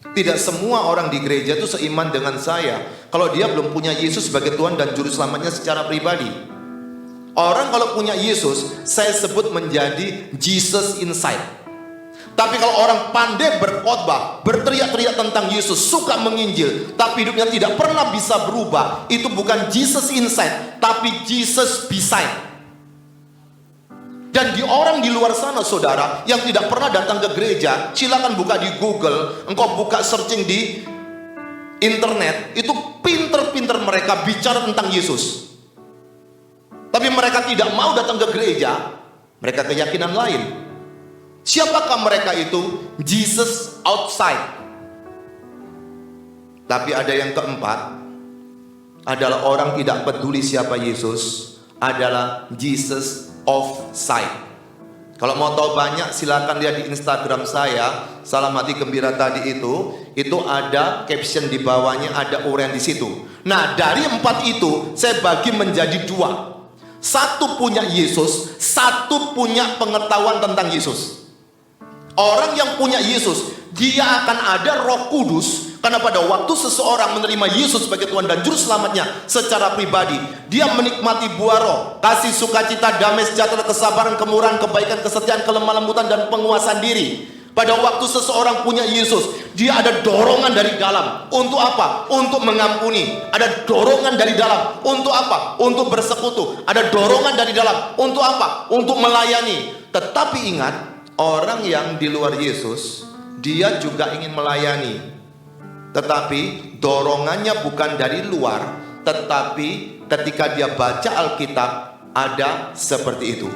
Tidak semua orang di gereja itu seiman dengan saya kalau dia belum punya Yesus sebagai Tuhan dan Juru Selamatnya secara pribadi. Orang kalau punya Yesus, saya sebut menjadi Jesus inside. Tapi kalau orang pandai berkhotbah, berteriak-teriak tentang Yesus, suka menginjil, tapi hidupnya tidak pernah bisa berubah, itu bukan Jesus inside, tapi Jesus beside. Dan di orang di luar sana, saudara, yang tidak pernah datang ke gereja, silakan buka di Google, engkau buka searching di internet, itu pinter-pinter mereka bicara tentang Yesus. Tapi mereka tidak mau datang ke gereja, mereka keyakinan lain. Siapakah mereka itu? Jesus outside. Tapi ada yang keempat, adalah orang tidak peduli siapa Yesus, adalah Jesus offside. Kalau mau tahu banyak, silakan lihat di Instagram saya, Salam Hati Gembira tadi itu ada caption di bawahnya, ada uraian di situ. Nah, dari 4 itu saya bagi menjadi 2. Satu punya Yesus, satu punya pengetahuan tentang Yesus. Orang yang punya Yesus, dia akan ada Roh Kudus. Karena pada waktu seseorang menerima Yesus sebagai Tuhan dan Juru Selamatnya secara pribadi, dia menikmati buah roh, kasih, sukacita, damai, sejahtera, kesabaran, kemurahan, kebaikan, kesetiaan, kelemah lembutan, dan penguasaan diri. Pada waktu seseorang punya Yesus, dia ada dorongan dari dalam. Untuk apa? Untuk mengampuni. Ada dorongan dari dalam. Untuk apa? Untuk bersekutu. Ada dorongan dari dalam. Untuk apa? Untuk melayani. Tetapi ingat, orang yang di luar Yesus, dia juga ingin melayani. Tetapi dorongannya bukan dari luar, tetapi ketika dia baca Alkitab, ada seperti itu.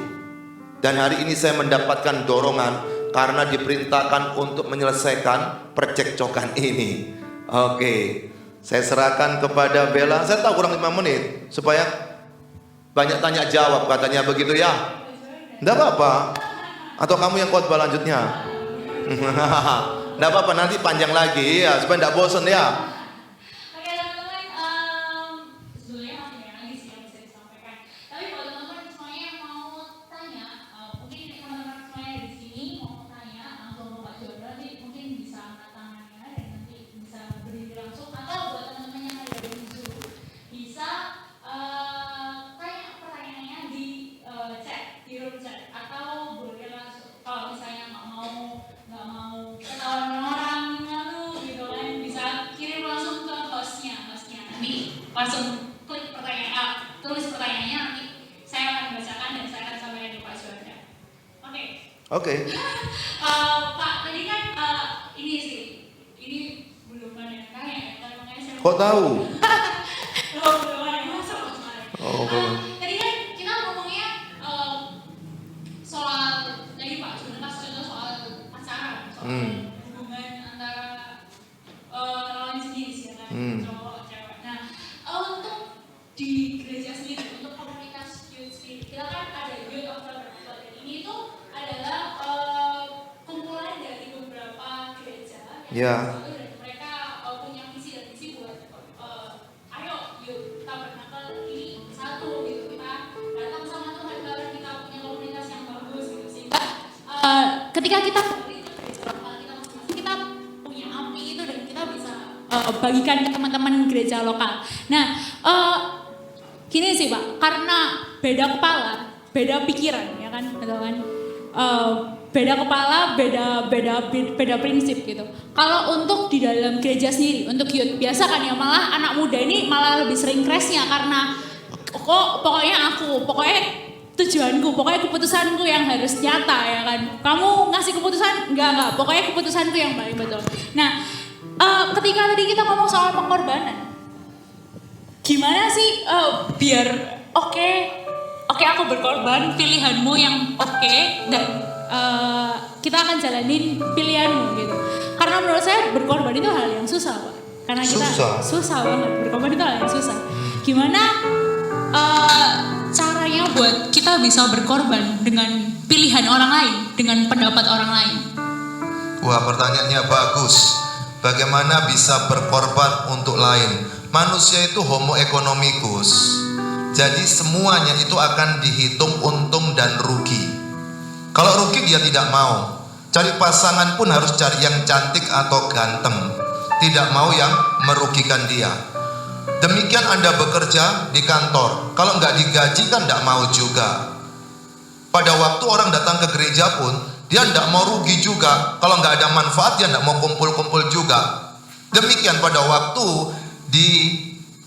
Dan hari ini saya mendapatkan dorongan karena diperintahkan untuk menyelesaikan percekcokan ini. Oke, saya serahkan kepada Bella. Saya tahu kurang 5 menit supaya banyak tanya jawab, katanya begitu ya. Enggak apa-apa. Atau kamu yang khotbah lanjutnya? Enggak apa-apa, nanti panjang lagi ya, supaya enggak bosan ya. Oke teman-teman, sebetulnya masih banyak lagi sih yang bisa disampaikan. Tapi kalau teman-teman semuanya yang mau tanya, mungkin teman-teman semuanya di sini mau tanya langsung ke Pak Jono, nanti mungkin bisa angkat tangannya dan nanti bisa berdiri langsung. Atau buat teman-teman yang ada di Zoom, bisa tanya pertanyaannya di chat, di room chat, atau boleh langsung. Kalau misalnya nggak mau ketahuan orang lalu gitu kan, bisa kirim langsung ke hostnya nanti langsung klik pertanyaan, tulis pertanyaannya, nanti saya akan bacakan dan saya akan sampaikan ke Pak Suarda. Oke. Pak tadi kan ini sih, ini belum ada yang tanya ya, makanya saya Kok tahu? belum ada yang masuk kemarin. Oh, belum. Tadi kan kita ngomongnya soal tadi Pak sudah kasih contoh soal pacaran, soal hubungan antara lawan jenis ya kan, cowok cewek. Nah, untuk di gereja sendiri, untuk komunitas youth sendiri, kita kan ada Youth of Tabernacle. Ini tuh adalah kumpulan dari beberapa gereja yang satu dan mereka punya visi dan misi buat ayo Youth Tabernacle ini satu gitu, kita datang sama Tuhan bareng, kita punya komunitas yang bagus gitu, sehingga ketika kita kita punya api itu dan kita bisa bagikan ke teman-teman gereja lokal. Nah, gini sih Pak, karena beda kepala, beda pikiran, ya kan, betul kan? Beda kepala, beda prinsip gitu. Kalau untuk di dalam gereja sendiri, untuk youth, biasa kan ya malah anak muda ini malah lebih sering crashnya karena pokoknya tujuanku, pokoknya keputusanku yang harus nyata ya kan. Kamu ngasih keputusan, enggak, pokoknya keputusanku yang paling betul. Nah, ketika tadi kita ngomong soal pengorbanan, gimana sih biar oke aku berkorban pilihanmu yang oke, dan kita akan jalanin pilihanmu gitu. Karena menurut saya berkorban itu hal yang susah, Pak. Karena kita susah banget, berkorban itu hal yang susah. Gimana caranya buat kita bisa berkorban dengan pilihan orang lain, dengan pendapat orang lain? Wah, pertanyaannya bagus. Bagaimana bisa berkorban untuk lain? Manusia itu homo economicus. Jadi semuanya itu akan dihitung untung dan rugi. Kalau rugi dia tidak mau. Cari pasangan pun harus cari yang cantik atau ganteng. Tidak mau yang merugikan dia. Demikian Anda bekerja di kantor. Kalau nggak digaji kan nggak mau juga. Pada waktu orang datang ke gereja pun, dia tidak mau rugi juga. Kalau nggak ada manfaat, dia tidak mau kumpul-kumpul juga. Demikian pada waktu di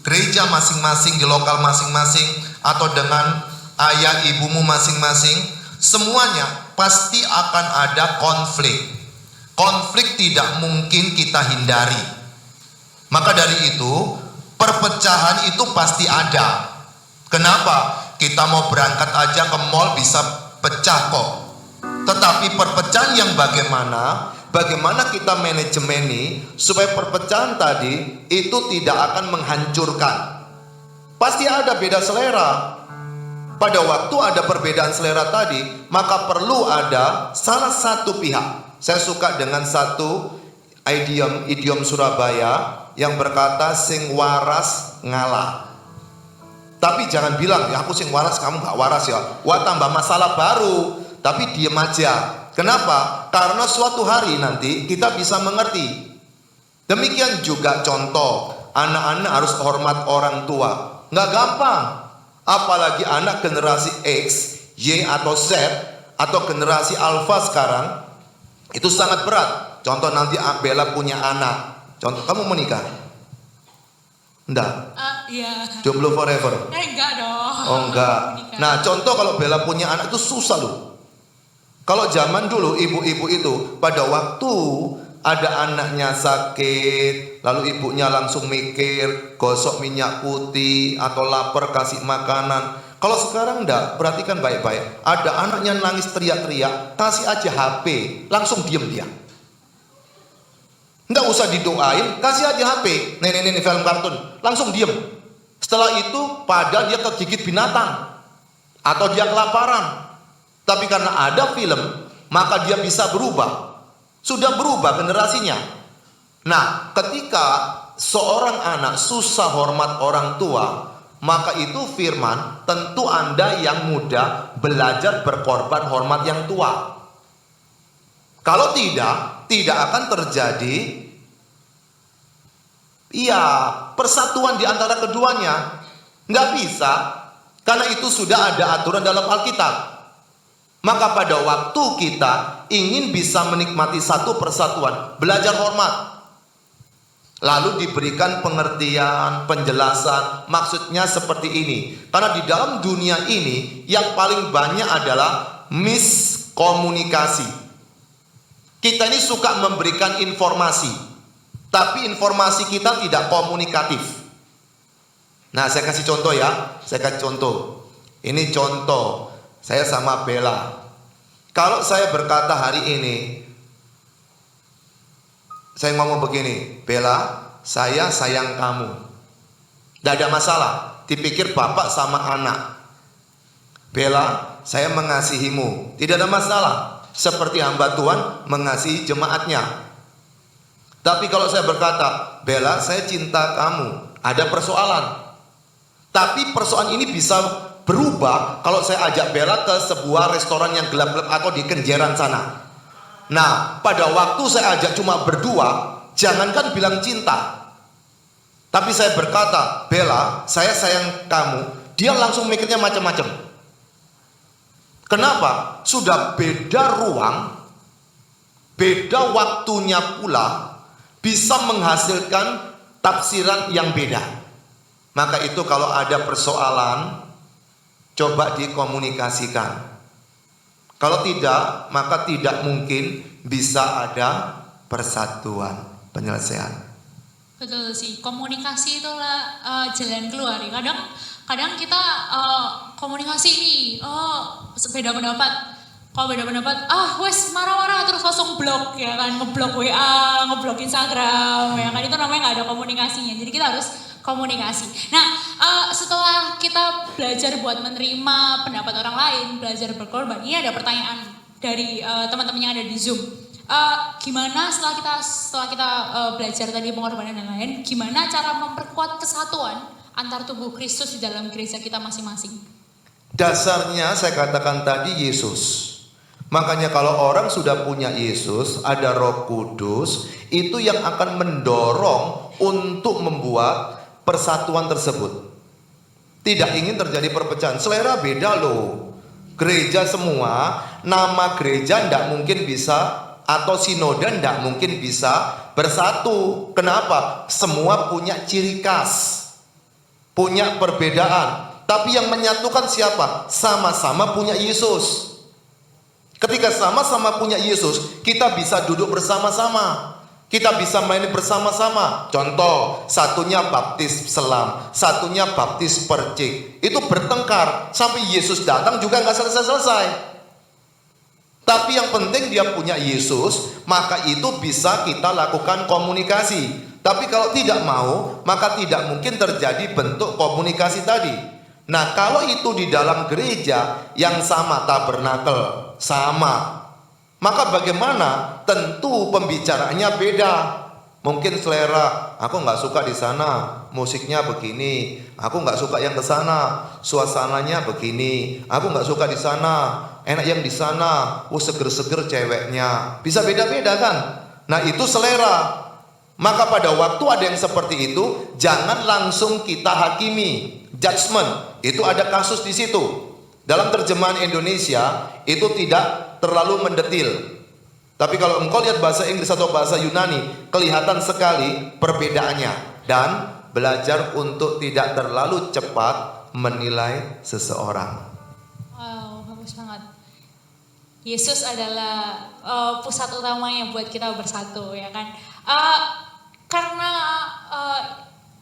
gereja masing-masing, di lokal masing-masing, atau dengan ayah ibumu masing-masing, semuanya pasti akan ada konflik. Konflik tidak mungkin kita hindari. Maka dari itu, perpecahan itu pasti ada. Kenapa? Kita mau berangkat aja ke mall bisa pecah kok. Tetapi perpecahan yang bagaimana kita managemeni supaya perpecahan tadi itu tidak akan menghancurkan. Pasti ada beda selera. Pada waktu ada perbedaan selera tadi, maka perlu ada salah satu pihak. Saya suka dengan satu idiom Surabaya yang berkata sing waras ngalah. Tapi jangan bilang ya aku sing waras kamu gak waras ya. Wah, tambah masalah baru. Tapi diem aja. Kenapa? Karena suatu hari nanti kita bisa mengerti. Demikian juga contoh, anak-anak harus hormat orang tua. Nggak gampang. Apalagi anak generasi X, Y atau Z atau generasi Alpha sekarang, itu sangat berat. Contoh nanti Bella punya anak. Contoh kamu menikah? Enggak. Iya. Jomblo forever. Enggak dong. Oh enggak. Nah, contoh kalau Bella punya anak itu susah loh. Kalau zaman dulu ibu-ibu itu pada waktu ada anaknya sakit, lalu ibunya langsung mikir, gosok minyak putih atau lapar kasih makanan. Kalau sekarang enggak, perhatikan baik-baik. Ada anaknya nangis teriak-teriak, kasih aja HP, langsung diem dia. Enggak usah didoain, kasih aja HP. Nenek-nenek film kartun, langsung diem. Setelah itu padahal dia kegigit binatang atau dia kelaparan. Tapi karena ada film, maka dia bisa berubah. Sudah berubah generasinya. Nah, ketika seorang anak susah hormat orang tua, maka itu firman, tentu Anda yang muda belajar berkorban hormat yang tua. Kalau tidak akan terjadi persatuan di antara keduanya. Nggak bisa, karena itu sudah ada aturan dalam Alkitab. Maka pada waktu kita ingin bisa menikmati satu persatuan, belajar hormat, lalu diberikan pengertian, penjelasan, maksudnya seperti ini. Karena di dalam dunia ini yang paling banyak adalah miskomunikasi. Kita ini suka memberikan informasi, tapi informasi kita tidak komunikatif. Nah, saya kasih contoh ya. Ini contoh. Saya sama Bella. Kalau saya berkata hari ini, saya ngomong begini, Bella, saya sayang kamu. Tidak ada masalah. Dipikir bapak sama anak. Bella, saya mengasihimu. Tidak ada masalah. Seperti hamba Tuhan mengasihi jemaatnya. Tapi kalau saya berkata, Bella, saya cinta kamu, ada persoalan. Tapi persoalan ini bisa berubah kalau saya ajak Bella ke sebuah restoran yang gelap-gelap atau di Kenjeran sana. Nah, pada waktu saya ajak cuma berdua, jangankan bilang cinta, tapi saya berkata, Bella, saya sayang kamu, dia langsung mikirnya macam-macam. Kenapa? Sudah beda ruang, beda waktunya pula, bisa menghasilkan tafsiran yang beda. Maka itu kalau ada persoalan, coba dikomunikasikan. Kalau tidak, maka tidak mungkin bisa ada persatuan, penyelesaian. Betul sih, komunikasi itulah jalan keluar. Kadang kita komunikasi nih, beda pendapat. Kalau beda pendapat, wes marah-marah terus langsung blok ya kan, ngeblok WA, ngeblok Instagram ya kan, itu namanya nggak ada komunikasinya. Jadi kita harus komunikasi. Nah, setelah kita belajar buat menerima pendapat orang lain, belajar berkorban, ini ada pertanyaan dari teman-teman yang ada di Zoom. Gimana setelah kita belajar tadi pengorbanan dan lain, gimana cara memperkuat kesatuan antar tubuh Kristus di dalam gereja kita masing-masing? Dasarnya saya katakan tadi Yesus. Makanya kalau orang sudah punya Yesus, ada Roh Kudus, itu yang akan mendorong untuk membuat persatuan tersebut. Tidak ingin terjadi perpecahan. Selera beda loh. Gereja semua, nama gereja tidak mungkin bisa, atau sinode tidak mungkin bisa bersatu. Kenapa? Semua punya ciri khas, punya perbedaan. Tapi yang menyatukan siapa? Sama-sama punya Yesus. Ketika sama-sama punya Yesus, kita bisa duduk bersama-sama. Kita bisa main bersama-sama. Contoh, satunya baptis selam, satunya baptis percik. Itu bertengkar sampai Yesus datang juga nggak selesai-selesai. Tapi yang penting dia punya Yesus, maka itu bisa kita lakukan komunikasi. Tapi kalau tidak mau, maka tidak mungkin terjadi bentuk komunikasi tadi. Nah, kalau itu di dalam gereja yang sama, tabernakel sama, maka bagaimana? Tentu pembicaraannya beda. Mungkin selera, aku nggak suka di sana, musiknya begini. Aku nggak suka yang ke sana, suasananya begini. Aku nggak suka di sana, enak yang di sana. Seger-seger ceweknya. Bisa beda-beda kan? Nah, itu selera. Maka pada waktu ada yang seperti itu, jangan langsung kita hakimi. Judgment, itu ada kasus di situ. Dalam terjemahan Indonesia itu tidak terlalu mendetil. Tapi kalau engkau lihat bahasa Inggris atau bahasa Yunani, kelihatan sekali perbedaannya. Dan belajar untuk tidak terlalu cepat menilai seseorang. Wow, bagus banget. Yesus adalah pusat utamanya buat kita bersatu, ya kan? Karena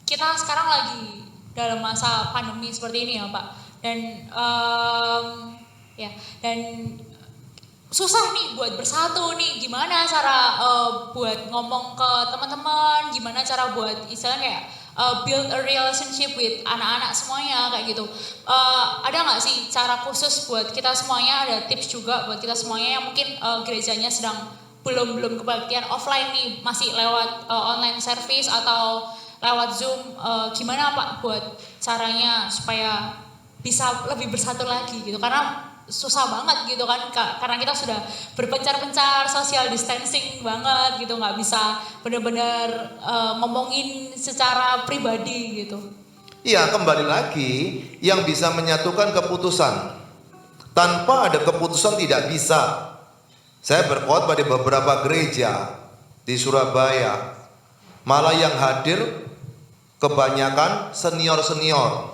kita sekarang lagi dalam masa pandemi seperti ini ya Pak, dan dan susah nih buat bersatu nih. Gimana cara buat ngomong ke teman-teman, gimana cara buat istilahnya build a relationship with anak-anak semuanya kayak gitu. Ada nggak sih cara khusus buat kita semuanya? Ada tips juga buat kita semuanya yang mungkin gerejanya sedang belum kebaktian offline nih, masih lewat online service atau lewat Zoom. Gimana Pak buat caranya supaya bisa lebih bersatu lagi gitu, karena susah banget gitu kan, karena kita sudah berpencar-pencar, social distancing banget gitu, nggak bisa benar-benar ngomongin secara pribadi gitu. Iya, kembali lagi yang bisa menyatukan keputusan. Tanpa ada keputusan tidak bisa. Saya berkhotbah di beberapa gereja di Surabaya, malah yang hadir kebanyakan senior-senior.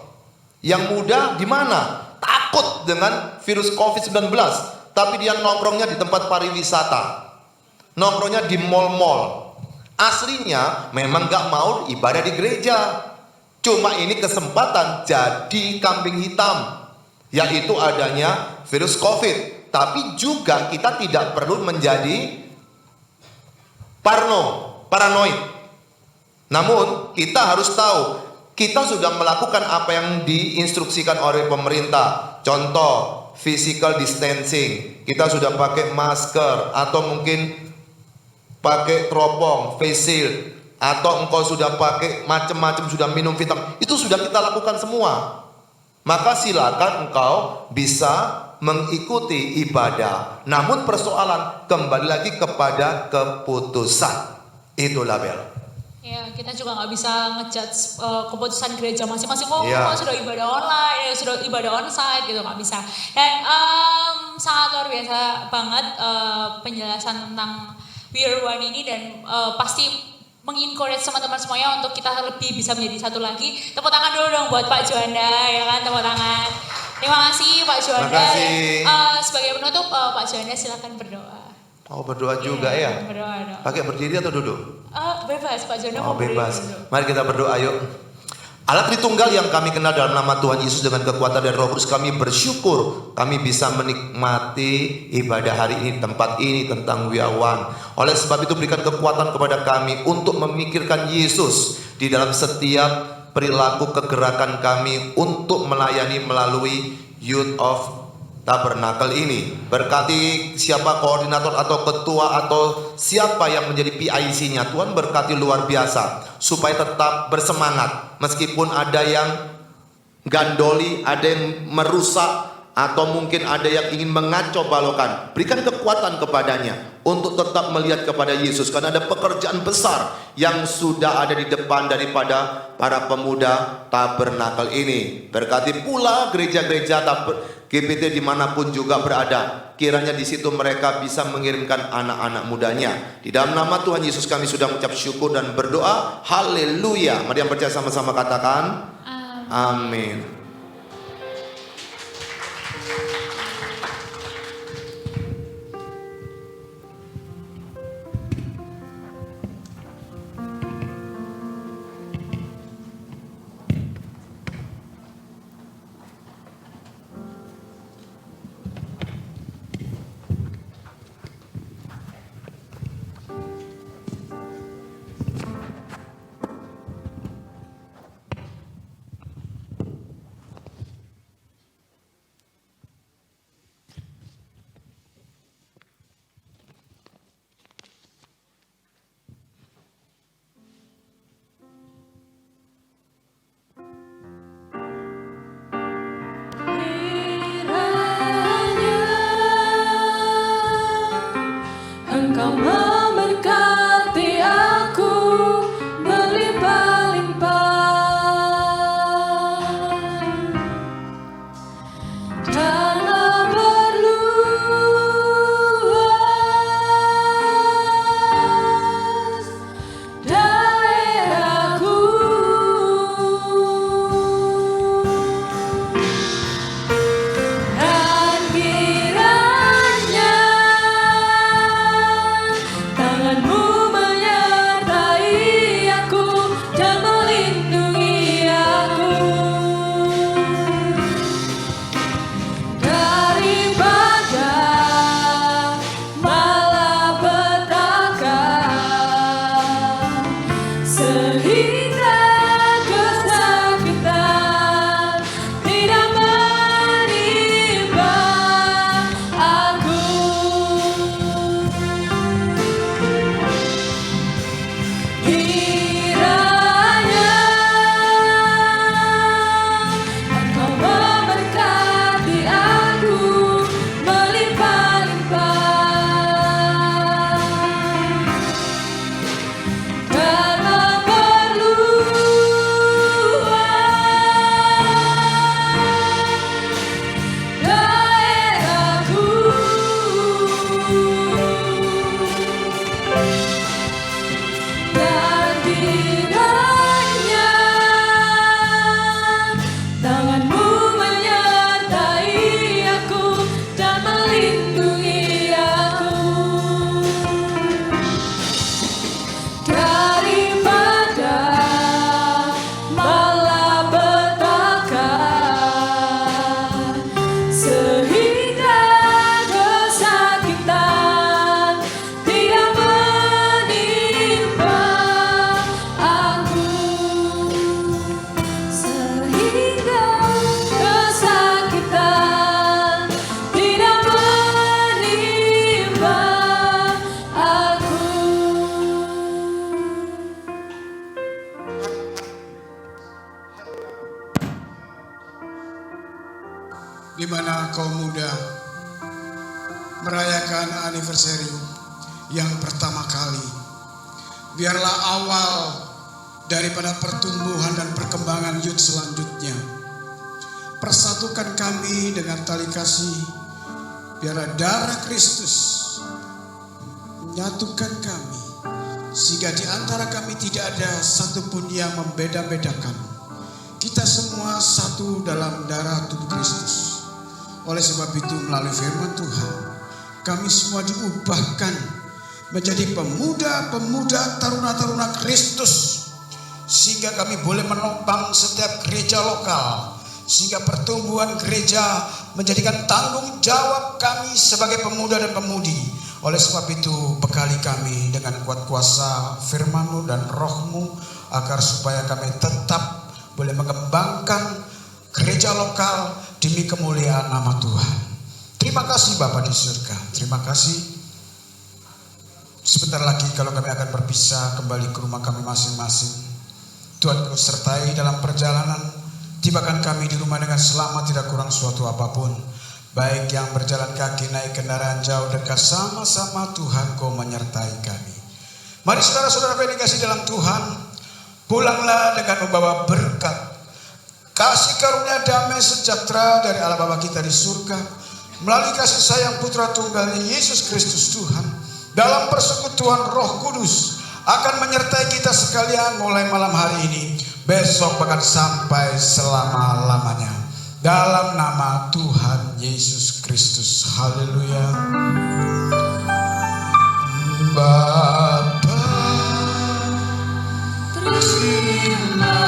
Yang muda di mana? Takut dengan virus COVID-19, tapi dia nongkrongnya di tempat pariwisata, nongkrongnya di mall-mall. Aslinya memang gak mau ibadah di gereja, cuma ini kesempatan jadi kambing hitam, yaitu adanya virus COVID. Tapi juga kita tidak perlu menjadi paranoid. Namun kita harus tahu, kita sudah melakukan apa yang diinstruksikan oleh pemerintah. Contoh, physical distancing. Kita sudah pakai masker, atau mungkin pakai teropong, face shield, atau engkau sudah pakai macam-macam, sudah minum vitamin. Itu sudah kita lakukan semua. Maka silakan engkau bisa mengikuti ibadah. Namun persoalan kembali lagi kepada keputusan. Itulah Bel. Ya, kita juga nggak bisa ngejudge keputusan gereja masing-masing. Sudah ibadah online, sudah ibadah onsite gitu, nggak bisa. Dan sangat luar biasa banget penjelasan tentang We Are One ini, dan pasti mengencourage teman-teman semuanya untuk kita lebih bisa menjadi satu lagi. Tepuk tangan dulu dong buat Pak Juanda, ya kan, tepuk tangan. Terima kasih Pak Juanda. Terima kasih. Sebagai penutup, Pak Juanda silakan berdoa. Oh, berdoa juga ya? Berdoa. Pakai berdiri atau duduk? Bebas, Pak Jono. Oh, mau berdiri bebas. dulu. Mari kita berdoa yuk. Allah Tritunggal yang kami kenal dalam nama Tuhan Yesus dengan kekuatan dan Roh Kudus, kami bersyukur kami bisa menikmati ibadah hari ini, tempat ini tentang We Are One. Oleh sebab itu berikan kekuatan kepada kami untuk memikirkan Yesus di dalam setiap perilaku kegerakan kami untuk melayani melalui Youth of Tabernacle ini. Berkati siapa koordinator atau ketua atau siapa yang menjadi PIC-nya. Tuhan berkati luar biasa supaya tetap bersemangat meskipun ada yang gandoli, ada yang merusak, atau mungkin ada yang ingin mengacau balokan. Berikan kekuatan kepadanya untuk tetap melihat kepada Yesus, karena ada pekerjaan besar yang sudah ada di depan daripada para pemuda tabernakel ini. Berkati pula gereja-gereja GPT dimanapun juga berada, kiranya di situ mereka bisa mengirimkan anak-anak mudanya. Di dalam nama Tuhan Yesus kami sudah mengucap syukur dan berdoa. Haleluya. Mari yang percaya sama-sama katakan amin. Engkau memberkati aku berlimpah-limpah, janganlah berluas daerahku, dan kiranya tanganmu menyertai aku dan melindungi aku daripada malapetaka, sehingga kesakitan tidak menimpa aku. Kiranya Engkau memberkati aku berlimpah-limpah, dan memperluas daerahku, dan kiranya tanganmu menyertai aku dan melindungi aku daripada malapetaka, sehingga kesakitan tidak menimpa aku, sehingga kesakitan tidak menimpa aku. Di mana kaum muda merayakan anniversary yang pertama kali. Biarlah awal daripada pertumbuhan dan perkembangan youth selanjutnya. Persatukan kami dengan tali kasih. Biarlah darah Kristus menyatukan kami, sehingga di antara kami tidak ada satupun yang membeda-bedakan. Kita semua satu dalam darah tubuh Kristus. Oleh sebab itu melalui firman Tuhan, kami semua diubahkan menjadi pemuda-pemuda, taruna-taruna Kristus, sehingga kami boleh menopang setiap gereja lokal, sehingga pertumbuhan gereja menjadikan tanggung jawab kami sebagai pemuda dan pemudi. Oleh sebab itu, bekali kami dengan kuat kuasa firman-Mu dan Roh-Mu, agar supaya kami tetap boleh mengembangkan gereja lokal demi kemuliaan nama Tuhan. Terima kasih Bapa di surga. Terima kasih. Sebentar lagi kalau kami akan berpisah kembali ke rumah kami masing-masing, Tuhan Kau sertai dalam perjalanan. Tibakan kami di rumah dengan selamat, tidak kurang suatu apapun. Baik yang berjalan kaki, naik kendaraan jauh dekat, sama-sama Tuhan Kau menyertai kami. Mari saudara-saudara yang dikasihi dalam Tuhan, pulanglah dengan membawa berkat, kasih karunia damai sejahtera dari Allah Bapa kita di surga, melalui kasih sayang Putra Tunggalnya Yesus Kristus Tuhan, dalam persekutuan Roh Kudus, akan menyertai kita sekalian mulai malam hari ini, besok bahkan sampai selama-lamanya. Dalam nama Tuhan Yesus Kristus. Haleluya. Bapa, terima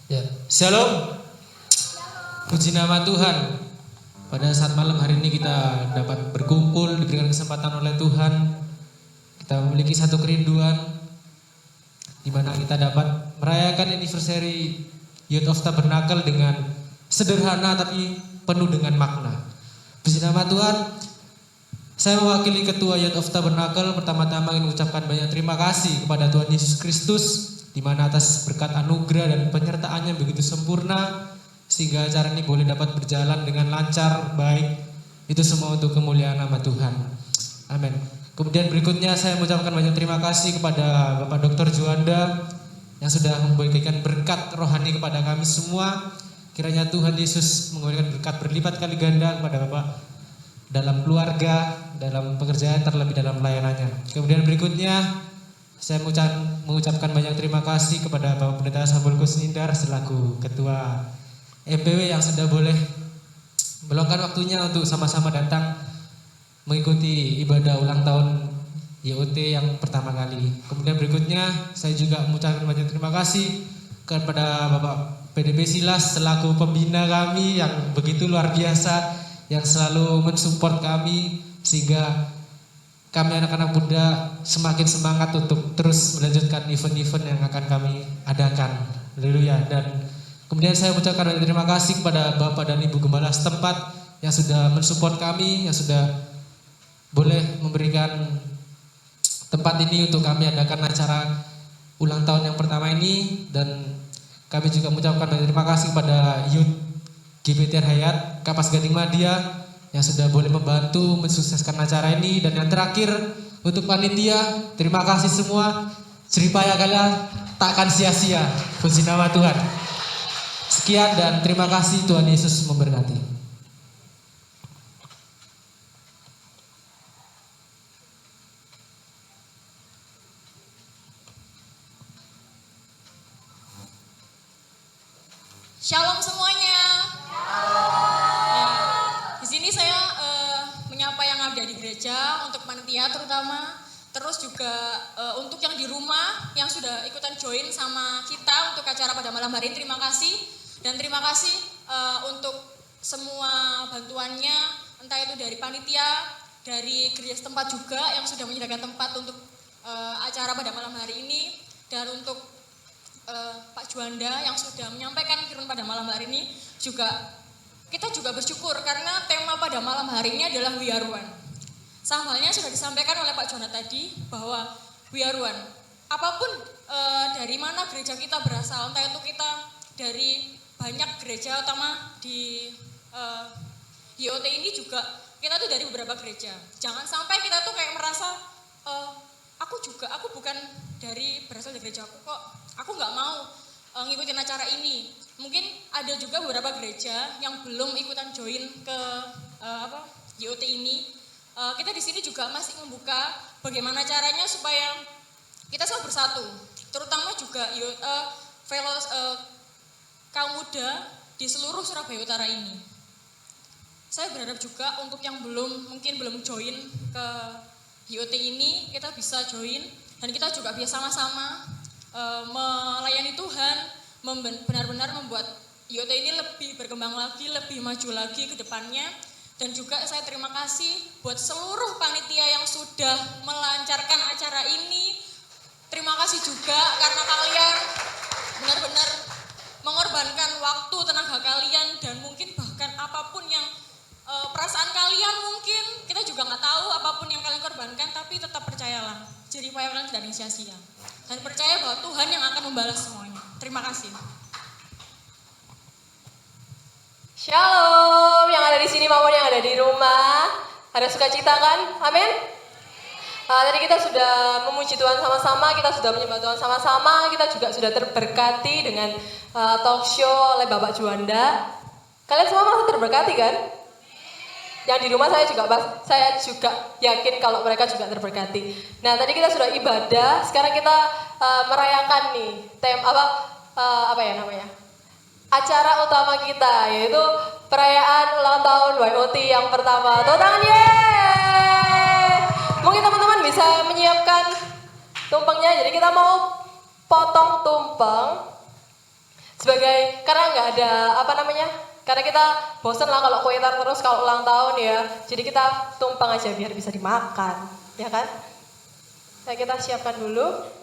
Ya, Shalom. Puji nama Tuhan. Pada saat malam hari ini kita dapat berkumpul, diberikan kesempatan oleh Tuhan. Kita memiliki satu kerinduan di mana kita dapat merayakan anniversary Youth of Tabernacle dengan sederhana tapi penuh dengan makna. Puji nama Tuhan. Saya mewakili Ketua Youth of Tabernacle, pertama-tama ingin mengucapkan banyak terima kasih kepada Tuhan Yesus Kristus, di mana atas berkat anugerah dan penyertaannya begitu sempurna sehingga acara ini boleh dapat berjalan dengan lancar, baik. Itu semua untuk kemuliaan nama Tuhan. Amin. Kemudian berikutnya saya mengucapkan banyak terima kasih kepada Bapak Dr. Juanda yang sudah memberikan berkat rohani kepada kami semua. Kiranya Tuhan Yesus memberikan berkat berlipat kali ganda kepada Bapak dalam keluarga, dalam pekerjaan, terlebih dalam pelayanannya. Kemudian berikutnya saya mengucapkan banyak terima kasih kepada Bapak Pendeta Samuel Kusnindar selaku Ketua MPW yang sudah boleh meluangkan waktunya untuk sama-sama datang mengikuti ibadah ulang tahun YOT yang pertama kali. Kemudian berikutnya saya juga mengucapkan banyak terima kasih kepada Bapak PDB Silas selaku pembina kami yang begitu luar biasa, yang selalu mensupport kami sehingga kami anak-anak muda semakin semangat untuk terus melanjutkan event-event yang akan kami adakan. Haleluya. Dan kemudian saya mengucapkan terima kasih kepada Bapak dan Ibu Gembala setempat yang sudah mensupport kami, yang sudah boleh memberikan tempat ini untuk kami adakan acara ulang tahun yang pertama ini. Dan kami juga mengucapkan terima kasih kepada Youth GBT Hayat Kapas Gading Madia yang sudah boleh membantu mensukseskan acara ini. Dan yang terakhir untuk panitia, terima kasih semua. Jeripaya kalian takkan sia-sia. Puji nama Tuhan. Sekian dan terima kasih, Tuhan Yesus memberkati. Shalom semuanya. Di sini saya menyapa yang ada di gereja, untuk panitia terutama, terus juga untuk yang di rumah yang sudah ikutan join sama kita untuk acara pada malam hari ini, terima kasih. Dan terima kasih untuk semua bantuannya, entah itu dari panitia, dari gereja setempat juga yang sudah menyediakan tempat untuk acara pada malam hari ini, dan untuk Pak Juanda yang sudah menyampaikan firman pada malam hari ini juga. Kita juga bersyukur karena tema pada malam hari ini adalah We Are One. Sama halnya sudah disampaikan oleh Pak Juanda tadi bahwa We Are One. Apapun dari mana gereja kita berasal, entah itu kita dari banyak gereja utama di YOT ini juga, kita tuh dari beberapa gereja. Jangan sampai kita tuh kayak merasa aku bukan berasal dari gereja aku kok, aku nggak mau ngikutin acara ini. Mungkin ada juga beberapa gereja yang belum ikutan join ke YOT ini. Kita di sini juga masih membuka bagaimana caranya supaya kita semua bersatu, terutama juga kaum muda di seluruh Surabaya Utara ini. Saya berharap juga untuk yang mungkin belum join ke YOT ini, kita bisa join dan kita juga bisa sama-sama melayani Tuhan, benar-benar membuat YOT ini lebih berkembang lagi, lebih maju lagi ke depannya. Dan juga saya terima kasih buat seluruh panitia yang sudah melancarkan acara ini. Terima kasih juga karena kalian benar-benar mengorbankan waktu, tenaga kalian, dan mungkin bahkan apapun yang perasaan kalian, mungkin kita juga nggak tahu apapun yang kalian korbankan, tapi tetap percayalah, jadi upaya kalian tidak ada yang sia-sia, dan percaya bahwa Tuhan yang akan membalas semuanya. Terima kasih. Shalom, yang ada di sini maupun yang ada di rumah. Ada sukacita kan? Amin. Tadi kita sudah memuji Tuhan sama-sama, kita sudah menyembah Tuhan sama-sama, kita juga sudah terberkati dengan talk show oleh Bapak Juanda. Kalian semua merasa terberkati kan? Yang di rumah saya juga yakin kalau mereka juga terberkati. Nah, tadi kita sudah ibadah, sekarang kita merayakan nih acara utama kita, yaitu perayaan ulang tahun YOT yang pertama. Tepuk tangan, yeay! Mungkin teman-teman bisa menyiapkan tumpengnya. Jadi kita mau potong tumpeng karena nggak ada karena kita bosen lah kalau kue tar terus kalau ulang tahun ya. Jadi kita tumpeng aja biar bisa dimakan, ya kan? Nah, kita siapkan dulu.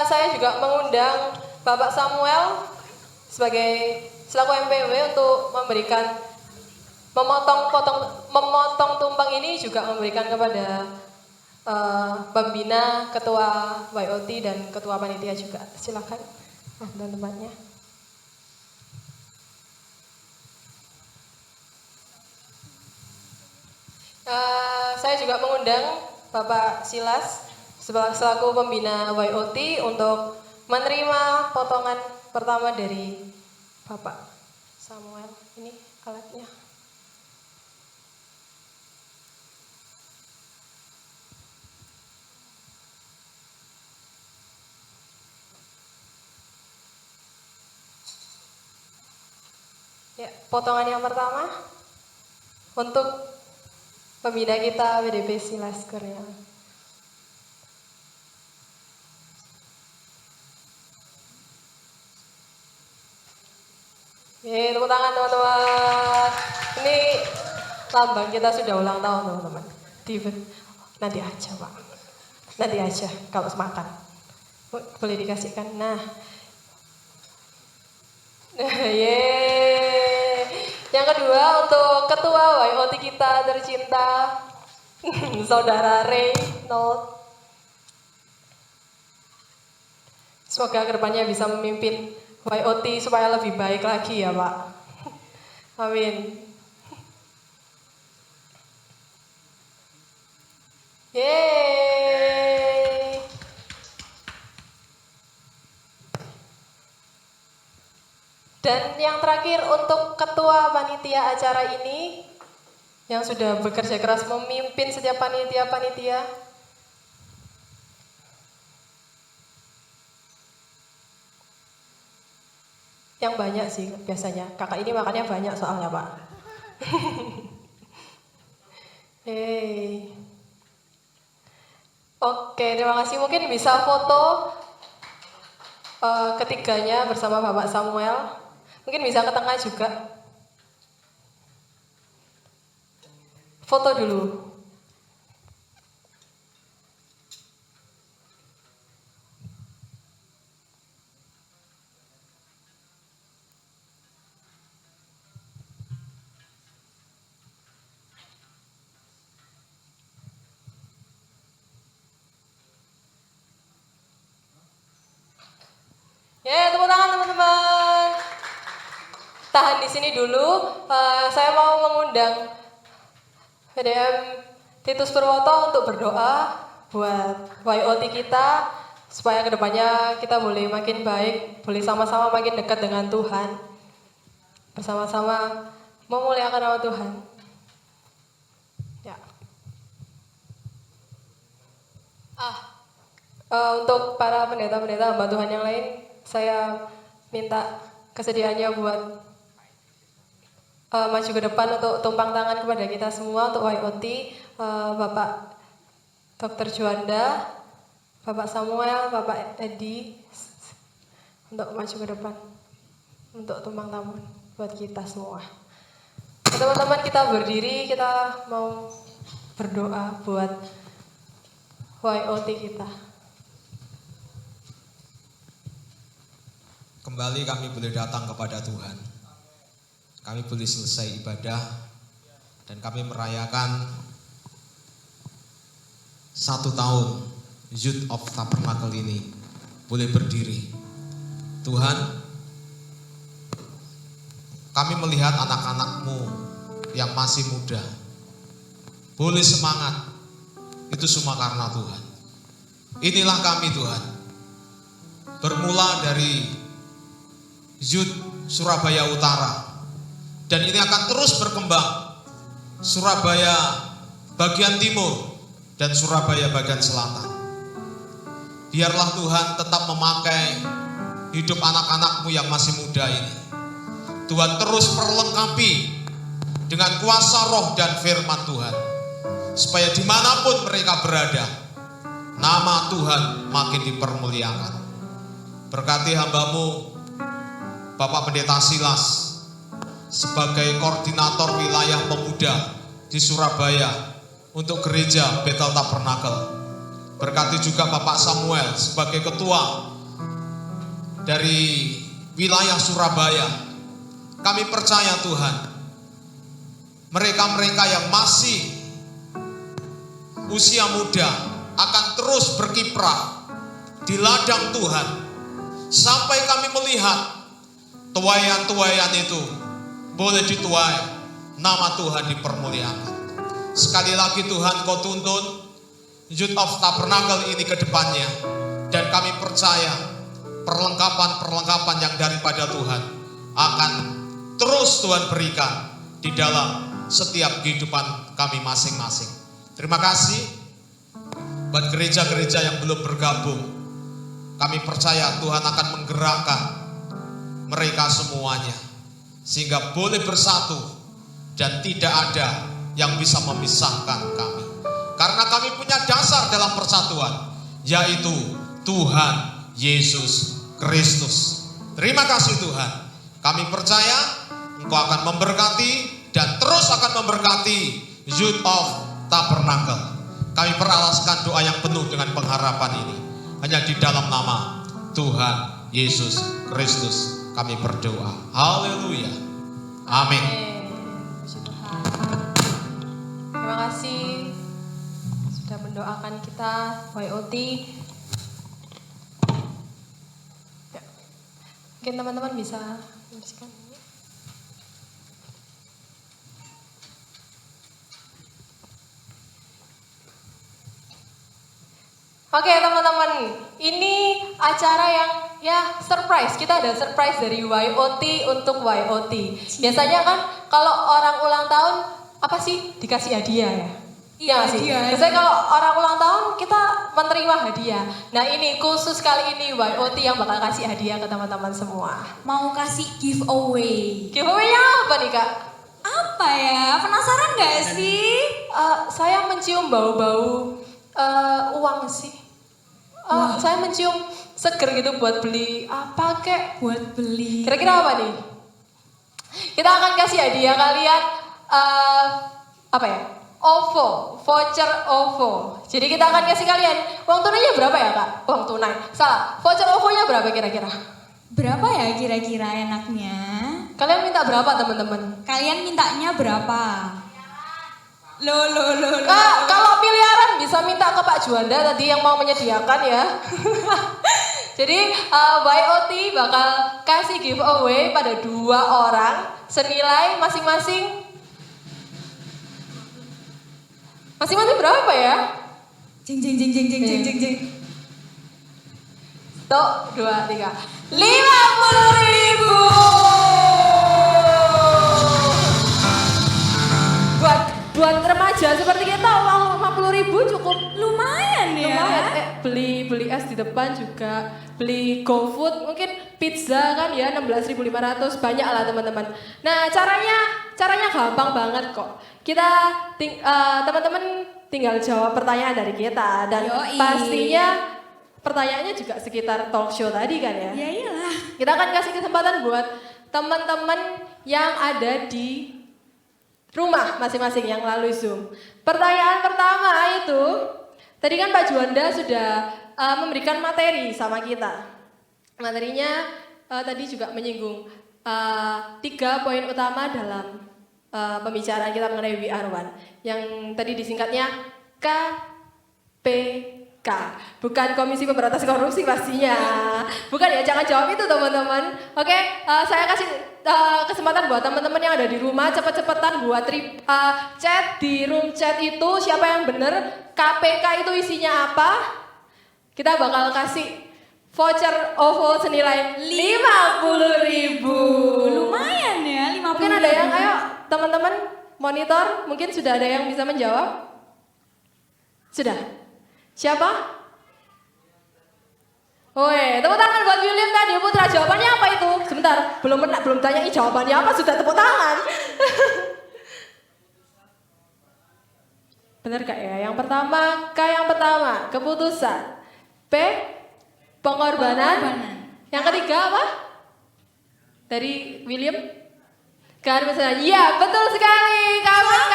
Saya juga mengundang Bapak Samuel selaku MPW untuk memotong tumpeng ini, juga memberikan kepada pembina, ketua YOT dan ketua panitia juga. Silakan teman-temannya. Saya juga mengundang Bapak Silas selaku pembina YOT untuk menerima potongan pertama dari Bapak Samuel. Ini alatnya. Ya, potongan yang pertama untuk pembina kita WDP Silas Kurnia. Tepuk tangan teman-teman. Ini lambang kita sudah ulang tahun teman-teman. Nanti aja Pak. Nanti aja kalau makan. Boleh dikasihkan. Nah. Yang kedua untuk ketua YOT kita tercinta, Saudara Reynold. Semoga kedepannya bisa memimpin YOT supaya lebih baik lagi ya Pak. Amin. Yeay. Dan yang terakhir untuk ketua panitia acara ini yang sudah bekerja keras memimpin setiap panitia-panitia. Yang banyak sih biasanya. Kakak ini makannya banyak soalnya Pak. Hey. Oke, terima kasih. Mungkin bisa foto ketiganya bersama Bapak Samuel. Mungkin bisa ke tengah juga. Foto dulu. Ya, tepuk tangan teman-teman. Tahan di sini dulu. Saya mau mengundang PDM Titus Purwoto untuk berdoa buat YOT kita supaya kedepannya kita boleh makin baik, boleh sama-sama makin dekat dengan Tuhan, bersama-sama memuliakan nama Tuhan. Ya. Untuk para pendeta-pendeta hamba Tuhan yang lain, saya minta kesediaannya buat maju ke depan untuk tumpang tangan kepada kita semua untuk YOT, Bapak Dr. Juanda, Bapak Samuel, Bapak Edi, untuk maju ke depan untuk tumpang tangan buat kita semua. Teman-teman, kita berdiri, kita mau berdoa buat YOT kita. Kembali kami boleh datang kepada Tuhan. Kami boleh selesai ibadah dan kami merayakan 1 tahun Youth of Tabernacle ini boleh berdiri. Tuhan, kami melihat anak-anak-Mu yang masih muda boleh semangat. Itu semua karena Tuhan. Inilah kami Tuhan. Bermula dari Youth Surabaya Utara, dan ini akan terus berkembang. Surabaya bagian timur dan Surabaya bagian selatan. Biarlah Tuhan tetap memakai hidup anak-anak-Mu yang masih muda ini. Tuhan terus perlengkapi dengan kuasa roh dan firman Tuhan, supaya dimanapun mereka berada, nama Tuhan makin dipermuliakan. Berkati hamba-Mu Bapak Pendeta Silas sebagai koordinator wilayah pemuda di Surabaya untuk gereja Bethel Tabernacle. Berkati juga Bapak Samuel sebagai ketua dari wilayah Surabaya. Kami percaya Tuhan, mereka-mereka yang masih usia muda akan terus berkiprah di ladang Tuhan sampai kami melihat tuaian-tuaian itu boleh dituai, nama Tuhan dipermuliakan. Sekali lagi Tuhan, Kau tuntun Youth of Tabernacle ini ke depannya, dan kami percaya perlengkapan-perlengkapan yang daripada Tuhan akan terus Tuhan berikan di dalam setiap kehidupan kami masing-masing. Terima kasih buat gereja-gereja yang belum bergabung. Kami percaya Tuhan akan menggerakkan mereka semuanya sehingga boleh bersatu dan tidak ada yang bisa memisahkan kami, karena kami punya dasar dalam persatuan, yaitu Tuhan Yesus Kristus. Terima kasih Tuhan, kami percaya Engkau akan memberkati dan terus akan memberkati Youth of Tabernacle. Kami peralaskan doa yang penuh dengan pengharapan ini hanya di dalam nama Tuhan Yesus Kristus kami berdoa. Haleluya. Amin. Terima kasih sudah mendoakan kita YOT. Ya. Mungkin teman-teman bisa membersihkan ini. Oke teman-teman, ini acara yang ya surprise. Kita ada surprise dari YOT untuk YOT. Biasanya kan kalau orang ulang tahun apa sih, dikasih hadiah ya? Iya sih. Biasanya kalau orang ulang tahun kita menerima hadiah. Nah ini khusus kali ini YOT yang bakal kasih hadiah ke teman-teman semua. Mau kasih giveaway. Giveaway-nya apa nih Kak? Apa ya? Penasaran gak sih? Saya mencium bau-bau uang sih. Saya mencium seger gitu buat beli apa kek? Buat beli. Kira-kira apa nih? Kita akan kasih hadiah kalian apa ya? OVO, voucher OVO. Jadi kita akan kasih kalian uang tunainya berapa ya kak? Uang tunai, salah. Voucher OVO-nya berapa kira-kira? Berapa ya kira-kira enaknya? Kalian minta berapa teman-teman? Kalian mintanya berapa? Lo. Kak, kalau miliaran bisa minta ke Pak Juanda tadi yang mau menyediakan ya. Jadi YOT bakal kasih giveaway pada 2 orang senilai masing-masing berapa ya? Jeng. Tuh, 2, 3. 50.000. Buat remaja seperti kita uang 50.000 cukup Lumayan ya. lumayan. Beli es di depan juga, beli GoFood, mungkin pizza kan ya 16.500, banyak lah teman-teman. Nah caranya gampang banget kok. Kita teman-teman tinggal jawab pertanyaan dari kita dan Yoi. pastinya pertanyaannya juga sekitar talk show tadi kan ya. Ya iyalah. Kita akan kasih kesempatan buat teman-teman yang ada di rumah masing-masing yang melalui Zoom. Pertanyaan pertama itu, tadi kan Pak Juanda sudah memberikan materi sama kita. Materinya tadi juga menyinggung 3 poin utama dalam pembicaraan kita mengenai WR1 yang tadi disingkatnya KPK, bukan Komisi Pemberantasan Korupsi pastinya. Bukan ya, jangan jawab itu teman-teman. Oke, saya kasih kesempatan buat teman-teman yang ada di rumah, cepet-cepetan buat chat di room chat itu siapa yang bener KPK itu isinya apa. Kita bakal kasih voucher OVO senilai 50.000. Lumayan ya 50.000. Mungkin ada yang, ayo teman-teman monitor, mungkin sudah ada yang bisa menjawab? Sudah? Siapa? Woi, tepuk tangan buat William tadi Putra. Jawabannya apa itu? Sebentar, belum tanyai jawabannya apa, sudah tepuk tangan. Bener kak ya? Yang pertama, keputusan. P, pengorbanan. Yang ketiga apa? Dari William? Keharmonisan. Iya, betul sekali. KPK.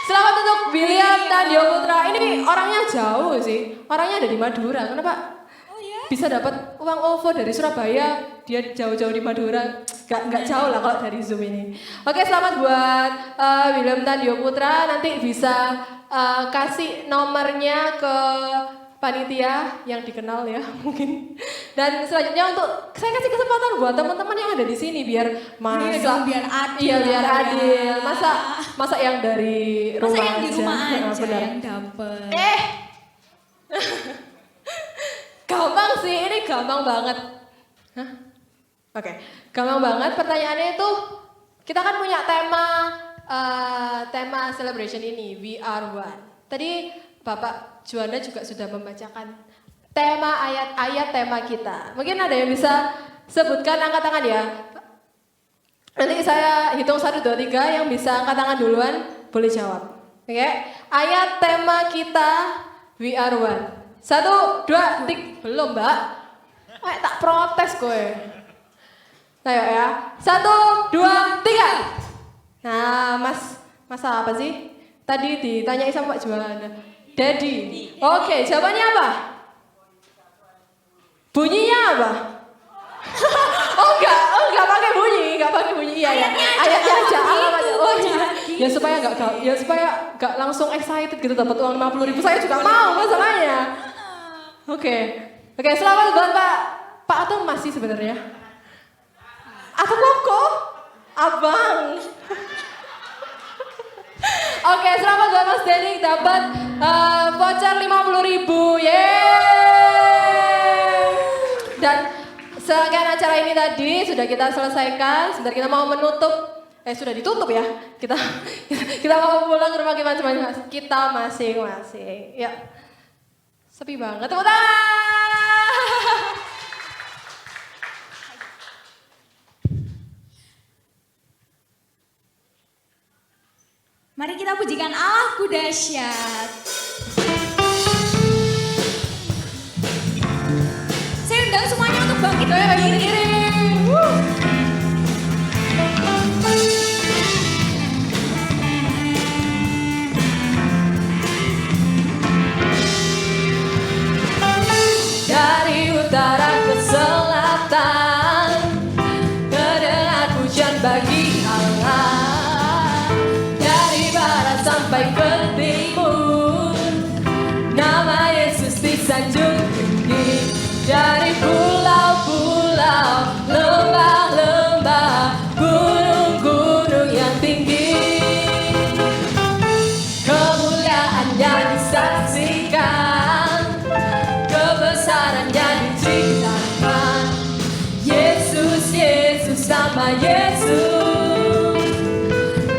Selamat untuk William Tandio Putra. Ini orangnya jauh sih. Orangnya ada di Madura. Kenapa? Bisa dapat uang OVO dari Surabaya, dia jauh-jauh di Madura, nggak jauh lah kalau dari Zoom ini. Oke, selamat buat William Tandio Putra. Nanti bisa kasih nomornya ke panitia yang dikenal ya mungkin. Dan selanjutnya saya kasih kesempatan buat teman-teman yang ada di sini biar biar adil. Iya, biar adil. Masa yang dari rumah Masa yang di rumah aja benar. yang dapet. Gampang sih, ini gampang banget. Hah? Oke, gampang banget. Pertanyaannya itu, kita kan punya tema celebration ini, We Are One. Tadi Bapak Juanda juga sudah membacakan tema ayat-ayat tema kita. Mungkin ada yang bisa sebutkan, angkat tangan ya. Nanti saya hitung 1, 2, 3, yang bisa angkat tangan duluan boleh jawab. Oke, ayat tema kita We Are One. 1, 2, 3. Belum mbak. Tak protes gue. Ayo ya. 1, 2, 3. Nah masa apa sih? Tadi ditanyai sama Pak Juanda. Daddy. Oke, jawabannya apa? Bunyinya apa? enggak pakai bunyi. Iya ya. Ayatnya aja. Oh iya. Ya supaya enggak langsung excited gitu dapat uang 50.000. Saya juga mau masalahnya. Oke, selamat buat Pak Atom masih sebenarnya. Atau Koko? Abang. Oke, selamat buat Mas Denny dapat voucher 50.000. Yeay. Dan sekian acara ini tadi sudah kita selesaikan. Sebentar kita mau menutup. Sudah ditutup ya. Kita mau pulang ke rumah kita masing-masing. Ya. Sepi banget, tepuk tangan. Mari kita pujikan Allahku dahsyat. Saya bagian kiri. Dari utara ke selatan, terdengar pujian bagi Allah. Dari barat sampai ke timur, nama Yesus disanjung tinggi. Dari pulau-pulau, lembah-lembah, gunung-gunung yang tinggi, kemuliaannya disaksikan, kebesarannya diceritakan. Yesus, Yesus, nama Yesus,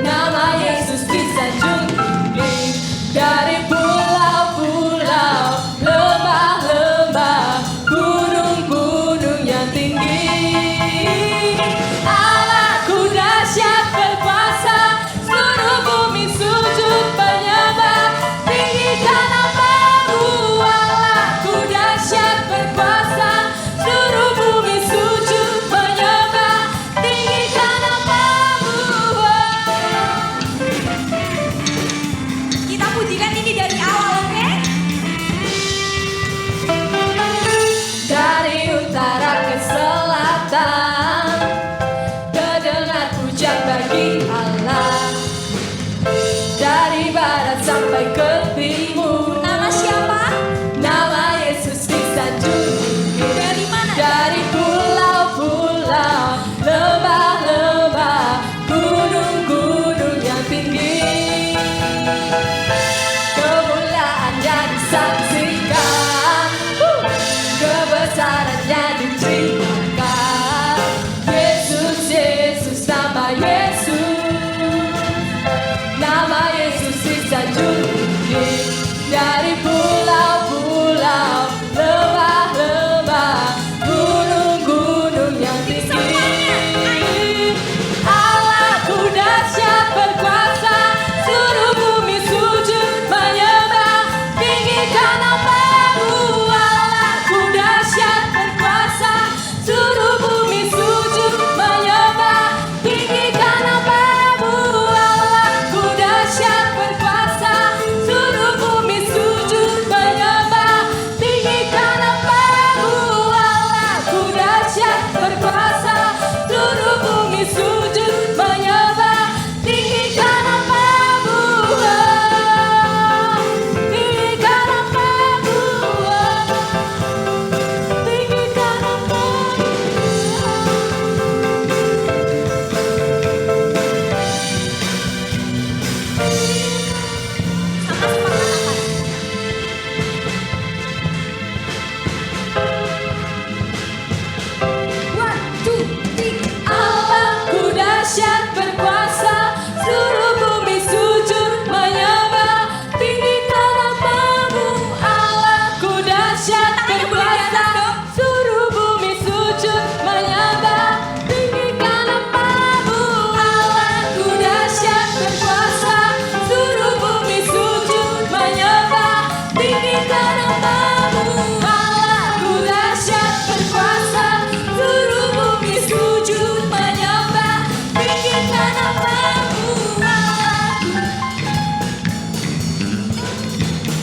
nama Yesus disanjung tinggi. Dari pulau-pulau, lembah-lembah, gunung-gunung yang tinggi. Allahku dahsyat berkuasa, seluruh bumi sujud menyembah, tinggikan nama-Mu. Allahku dahsyat berkuasa, seluruh bumi sujud menyembah, tinggikan nama-Mu. Kita pujikan ini dari awal, oke? Dari utara ke selatan, terdengar pujian bagi Allah. Dari barat sampai ke timur, Nama siapa? nama Yesus disanjung tinggi. Dari mana? Dari pulau-pulau, lembah-lembah, gunung-gunung yang tinggi, kemuliaannya disaksikan, kebesarannya diceritakan. Yesus, Yesus, nama Yesus, nama Yesus disanjung tinggi. Dari pulau-pulau, lembah-lembah, gunung-gunung yang tinggi. Allahku dahsyat berkuasa, seluruh bumi sujud menyembah, tinggikan nama-Mu. Allahku dahsyat berkuasa, seluruh bumi sujud menyembah, tinggikan nama-Mu. Allahku dahsyat berkuasa, seluruh bumi sujud menyembah, tinggikan nama-Mu. Allahku dahsyat berkuasa, seluruh bumi sujud menyembah, tinggikan nama-Mu. Tinggikan nama-Mu. Tinggikan nama-Mu. Sama semangat apa? One, two, three. Allahku dahsyat berkuasa, seluruh bumi sujud menyembah, tinggikan nama-Mu. Allahku dahsyat berkuasa, seluruh bumi sujud menyembah, tinggikan nama-Mu. Allahku dahsyat berkuasa, seluruh bumi sujud menyembah, tinggikan nama-Mu. Allahku dahsyat berkuasa, seluruh bumi sujud menyembah, tinggikan nama-Mu.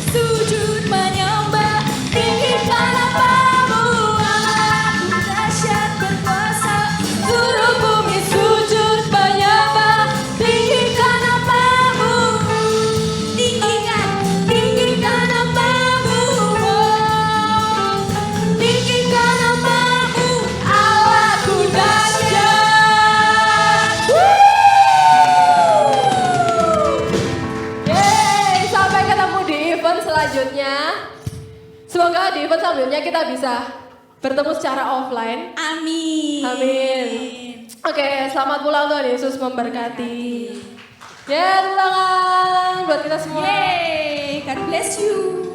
Sujud menyembah, tinggikan nama-Mu. Allahku dahsyat berkuasa, seluruh bumi sujud menyembah, tinggikan nama-Mu. Tinggikan nama-Mu. Tinggikan nama-Mu. Allahku dahsyat. Yeay, sampai ketemu di event selanjutnya. Semoga di event selanjutnya kita bisa bertemu secara offline. Amin. Amin. Oke, selamat pulang, Tuhan Yesus memberkati. Ya, tepuk tangan buat kita semua. Yeay, God bless you.